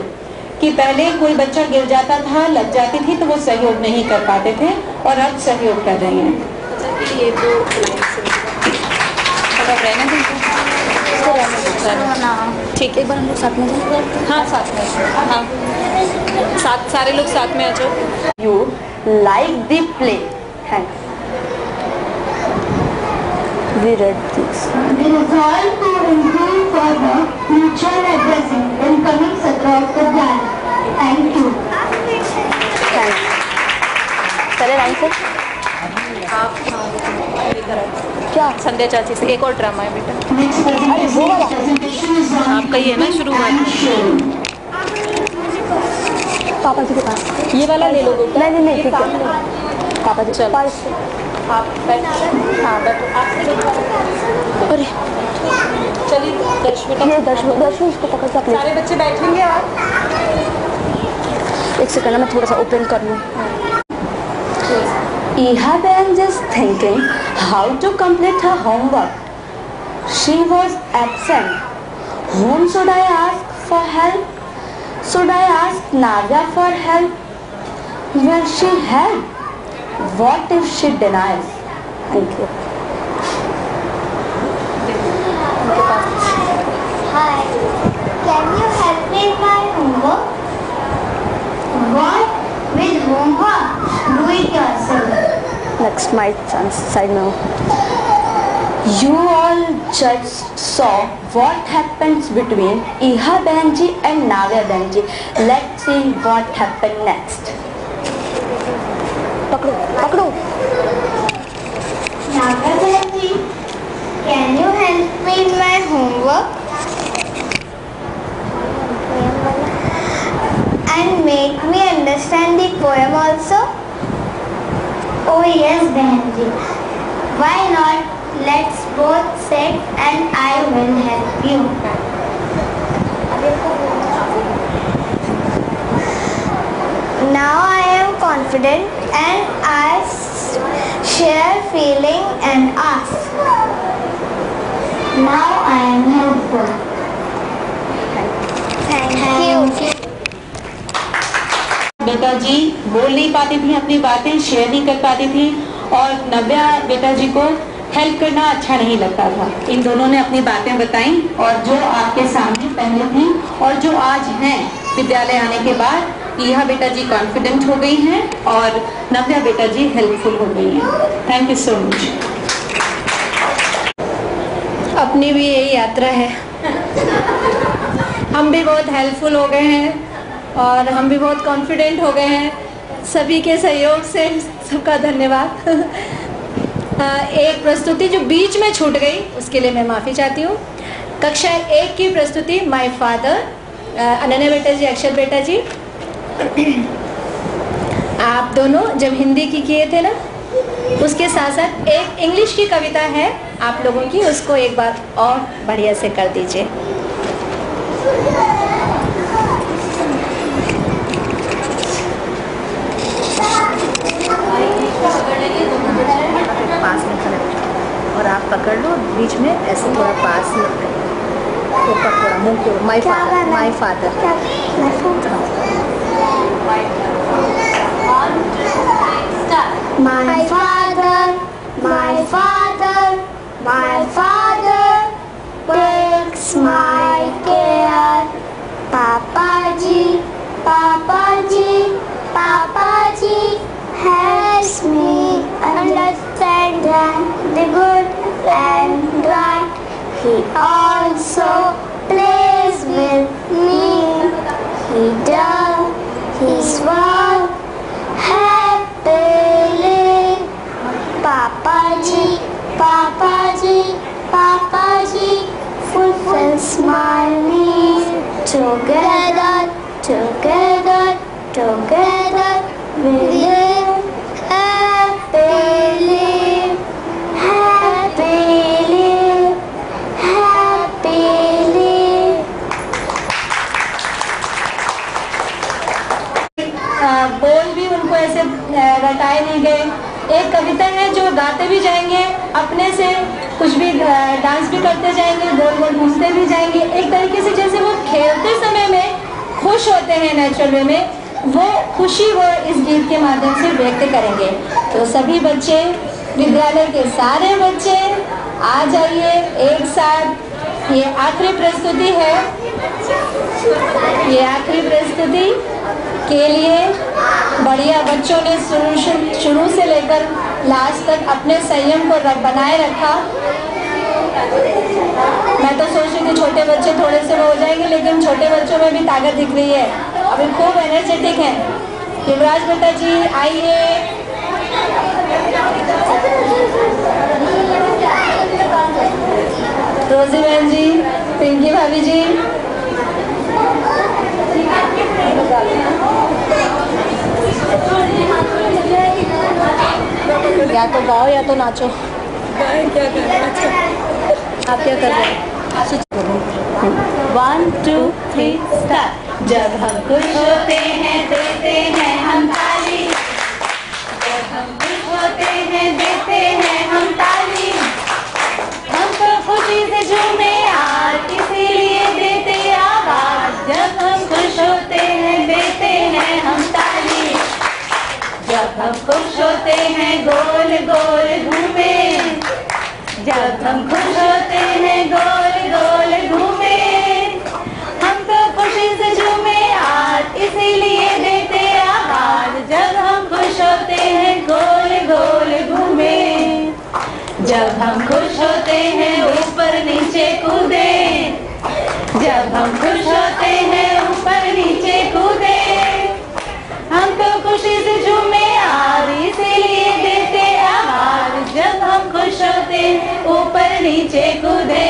कि पहले कोई बच्चा गिर जाता था, लग जाती थी तो वो सहयोग नहीं कर पाते थे और अब सहयोग कर रहे हैं। ठीक है, एक बार हम लोग साथ में जाएं। हाँ साथ में, हाँ सारे लोग साथ में आ जाओ। You like the play. Thanks. We read this. We resolve to improve further future addressing in coming across the plan. Thank you. Thanks. चले लाइन से। आप क्या? संध्या चाची से एक और ड्रामा है बेटा। अरे वो वाला। आपका ये है ना शुरू हुआ। पापा जी के पास ये वाला ले लो बेटा। नहीं ठीक है। पापा जी चल। पास आप बैठ। हाँ बैठो। अरे चलिए दर्श बेटा। ये दर्श इसको पकड़ के अपने सारे बच्चे बैठेंगे आप। एक सेकंड मैं थोड़ा सा ओपन कर लूँ। Iha Ben is thinking how to complete her homework. She was absent. Whom should I ask for help? Should I ask Navya for help? Will she help? What if she denies? Thank you. Hi. Can you help me with my homework? What? With homework? Do it yourself. Next, my side now. You all just saw what happens between Iha Benji and Navya Benji. Let's see what happened next. Pakdo. Navya Benji, can you help me with my homework? And make me understand the poem also? Oh yes, Benji. Why not? Let's both sit and I will help you. Now I am confident and I share feeling and ask. Now I am helpful. Thank you. बेटा जी बोल नहीं पाती थी, अपनी बातें शेयर नहीं कर पाती थी और नव्या बेटा जी को हेल्प करना अच्छा नहीं लगता था। इन दोनों ने अपनी बातें बताई और जो आपके सामने पहले थी और जो आज हैं विद्यालय आने के बाद, यह बेटा जी कॉन्फिडेंट हो गई हैं और नव्या बेटा जी हेल्पफुल हो गई हैं। Thank you so much. अपनी भी यही यात्रा है। हम भी बहुत हेल्पफुल हो गए हैं और हम भी बहुत कॉन्फिडेंट हो गए हैं। सभी के सहयोग से सबका धन्यवाद। एक प्रस्तुति जो बीच में छूट गई उसके लिए मैं माफ़ी चाहती हूँ। कक्षा 1 की प्रस्तुति माय फादर, अनन्या बेटा जी, अक्षर बेटा जी, आप दोनों जब हिंदी की किए थे ना, उसके साथ साथ एक इंग्लिश की कविता है आप लोगों की, उसको एक बार और बढ़िया से कर दीजिए। पास में खड़े और आप पकड़ लो, बीच में ऐसे थोड़ा पास में ऊपर थोड़ा मुंह को। My father, my father, My father, my father, my father takes my care. Papa ji, Papa ji, Papa ji helps me understand the good and right. He also plays with me. He does his work happily. Papa ji Papaji, fulfill smile needs. Together, we live happily. बोल भी उनको ऐसे रटाए नहीं गए। एक कविता है जो गाते भी जाएंगे, अपने से कुछ भी डांस भी करते जाएंगे, गोल गोल घूमते भी जाएंगे। एक तरीके से जैसे वो खेलते समय में खुश होते हैं नेचुरल वे में, वो खुशी वो इस गीत के माध्यम से व्यक्त करेंगे। तो सभी बच्चे, विद्यालय के सारे बच्चे आ जाइए एक साथ। ये आखिरी प्रस्तुति है। ये आखिरी प्रस्तुति के लिए बढ़िया बच्चों ने शुरू से लेकर लास्ट तक अपने संयम को बनाए रखा। मैं तो सोच रही थी छोटे बच्चे थोड़े से वो हो जाएंगे, लेकिन छोटे बच्चों में भी ताकत दिख रही है, अभी खूब एनर्जेटिक है। युवराज बेटा जी आइए। रोजी बहन जी, पिंकी भाभी जी, या तो गाओ या तो नाचो। क्या कर रहे हैं? आप क्या कर रहे हैं? 1 2 3 स्टार्ट। जब हम खुश होते हैं देते हैं हम ताली। जब हम खुश होते हैं देते हैं हम ताली। हम तो खुशी से झूमे आज इसीलिए देते आवाज। जब हम खुश होते हैं देते हैं हम ताली। जब हम खुश होते हैं गोल गोल घूमे। जब हम खुश होते हैं गोल गोल घूमे। हम तो खुशी से झूमे आज इसीलिए देते आवाज। जब हम खुश होते हैं गोल गोल घूमे। जब हम खुश होते हैं ऊपर नीचे कूदे। जब हम खुश होते हैं ऊपर नीचे कूदे। हम तो खुशी से झूमे आज इसीलिए देते आवाज। जब हम खुश होते हैं ऊपर नीचे कूदे।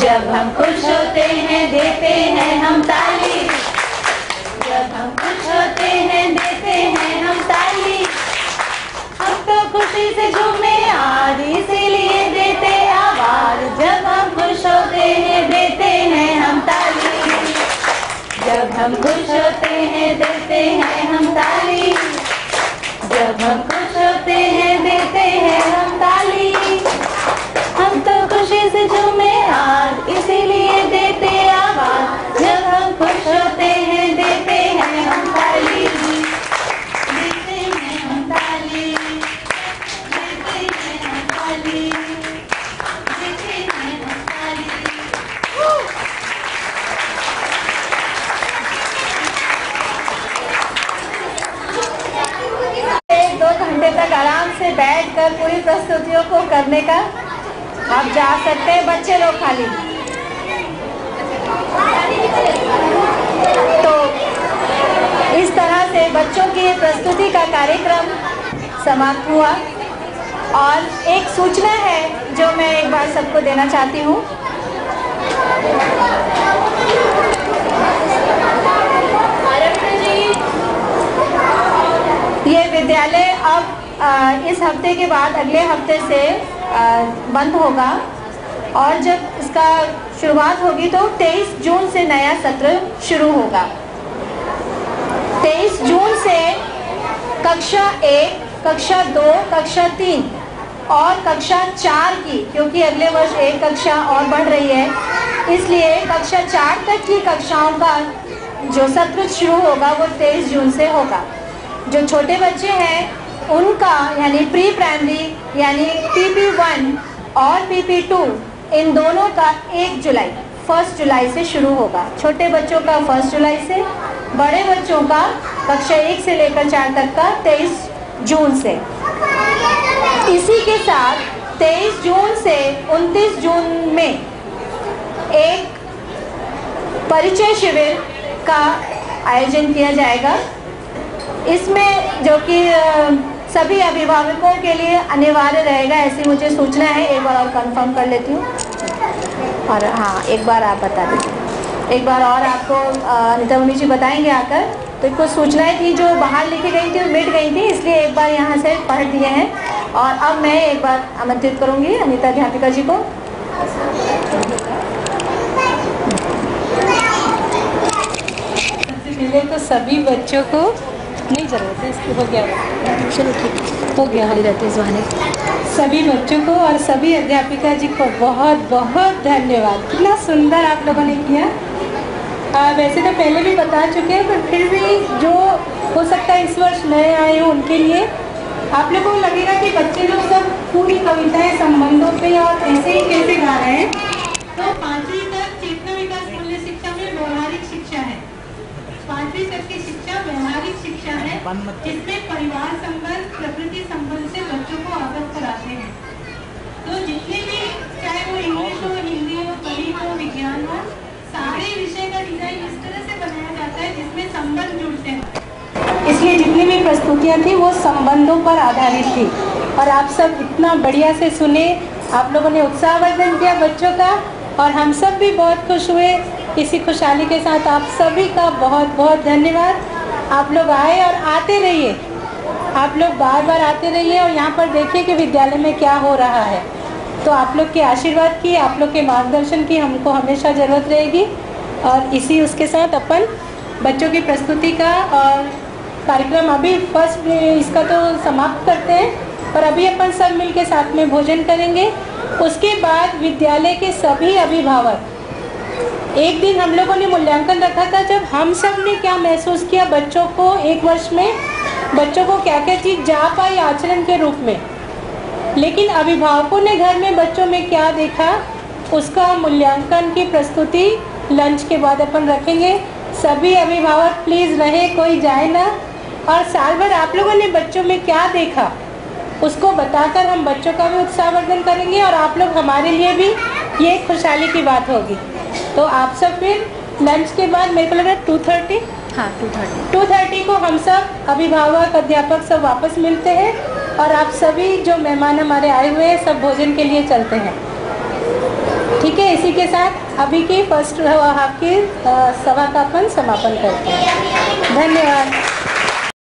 जब हम खुश होते हैं देते हैं हम ताली। जब हम खुश होते हैं देते हैं हम ताली। हम तो खुशी से झूमे आज इसीलिए देते आवाज। जब हम खुश होते हैं देते हैं हम ताली। जब हम खुश होते हैं देते हैं हम ताली। जब हम खुश होते हैं देते हैं हम ताली। हम तो खुशी से झूमे आज इसीलिए देते आवाज। जब हम खुश होते हैं देते हैं हम ताली। देते हैं हम ताली। देते हैं हम ताली। देते हैं हम ताली। 1-2 घंटे तक आराम से बैठकर पूरी प्रस्तुतियों को करने का आप जा सकते हैं, बच्चे लोग खाली। तो इस तरह से बच्चों की प्रस्तुति का कार्यक्रम समाप्त हुआ। और एक सूचना है जो मैं एक बार सबको देना चाहती हूँ। ये विद्यालय अब इस हफ्ते के बाद अगले हफ्ते से बंद होगा। और जब इसका शुरुआत होगी तो 23 जून से नया सत्र शुरू होगा। 23 जून से कक्षा 1, कक्षा 2, कक्षा 3 और कक्षा 4 की, क्योंकि अगले वर्ष एक कक्षा और बढ़ रही है, इसलिए कक्षा 4 तक की कक्षाओं का जो सत्र शुरू होगा वो 23 जून से होगा। जो छोटे बच्चे हैं उनका यानी प्री प्राइमरी यानी PP1 और PP2 इन दोनों का 1 जुलाई से शुरू होगा। छोटे बच्चों का 1 जुलाई से, बड़े बच्चों का कक्षा 1 से लेकर 4 तक का 23 जून से। इसी के साथ 23 जून से 29 जून में एक परिचय शिविर का आयोजन किया जाएगा। इसमें जो कि सभी अभिभावकों के लिए अनिवार्य रहेगा, ऐसी मुझे सूचना है। एक बार और कंफर्म कर लेती हूँ। और हाँ, एक बार आप बता दीजिए, एक बार और आपको अनिता मम्मी जी बताएंगे आकर। तो कुछ सूचनाएं थी जो बाहर लिखी गई थी, मिट गई थी, इसलिए एक बार यहाँ से पढ़ दिए हैं। और अब मैं एक बार आमंत्रित करूँगी अनिता अध्यापिका जी को। सबसे पहले तो सभी बच्चों को नहीं ज़रूरत है, इसकी हो गया, चलो ठीक हो गया, खाली रहते इस बहाने। सभी बच्चों को और सभी अध्यापिका जी को बहुत बहुत धन्यवाद। कितना सुंदर आप लोगों ने किया। वैसे तो पहले भी बता चुके हैं, पर फिर भी जो हो सकता है इस वर्ष नए आए हो उनके लिए आप लोगों को लगेगा कि बच्चे लोग सब पूरी कविताएं संबंधों पे और ऐसे ही कैसे गा रहे हैं। तो 5वीं तक चेतना विकास मूल्य शिक्षा में व्यवहारिक शिक्षा है। 5वीं तक की शिक्षा व्यवहारिक शिक्षा है, जिसमें परिवार संबंध, प्रकृति संबंध से बच्चों को अवगत कराते हैं। तो जितने भी, चाहे वो इंग्लिश हो, हिंदी हो, गणित हो, विज्ञान हो, सारे विषय का डिजाइन इस तरह से बनाया जाता है जिसमें संबंध जुड़ते हैं। इसलिए जितनी भी प्रस्तुतियाँ थी वो संबंधों पर आधारित थी। और आप सब इतना बढ़िया से सुने, आप लोगों ने उत्साहवर्धन किया बच्चों का, और हम सब भी बहुत खुश हुए। इसी खुशहाली के साथ आप सभी का बहुत बहुत धन्यवाद। आप लोग आए और आते रहिए, आप लोग बार बार आते रहिए और यहाँ पर देखिए कि विद्यालय में क्या हो रहा है। तो आप लोग के आशीर्वाद की, आप लोग के मार्गदर्शन की हमको हमेशा ज़रूरत रहेगी। और इसी उसके साथ अपन बच्चों की प्रस्तुति का और कार्यक्रम अभी फर्स्ट इसका तो समाप्त करते हैं, और अभी अपन सब मिल के साथ में भोजन करेंगे। उसके बाद विद्यालय के सभी अभिभावक, एक दिन हम लोगों ने मूल्यांकन रखा था जब हम सब ने क्या महसूस किया बच्चों को, एक वर्ष में बच्चों को क्या क्या चीज़ जा पाई आचरण के रूप में, लेकिन अभिभावकों ने घर में बच्चों में क्या देखा, उसका मूल्यांकन की प्रस्तुति लंच के बाद अपन रखेंगे। सभी अभिभावक प्लीज़ रहे, कोई जाए ना। और साल भर आप लोगों ने बच्चों में क्या देखा उसको बताकर हम बच्चों का भी उत्साहवर्धन करेंगे, और आप लोग हमारे लिए भी ये खुशहाली की बात होगी। तो आप सब फिर लंच के बाद, मेरे को लग रहा है 2:30, हाँ 2:30 को हम सब अभिभावक अध्यापक सब वापस मिलते हैं, और आप सभी जो मेहमान हमारे आए हुए हैं सब भोजन के लिए चलते हैं। ठीक है, इसी के साथ अभी की फर्स्ट हाफ की सभा का अपन समापन करते हैं। धन्यवाद।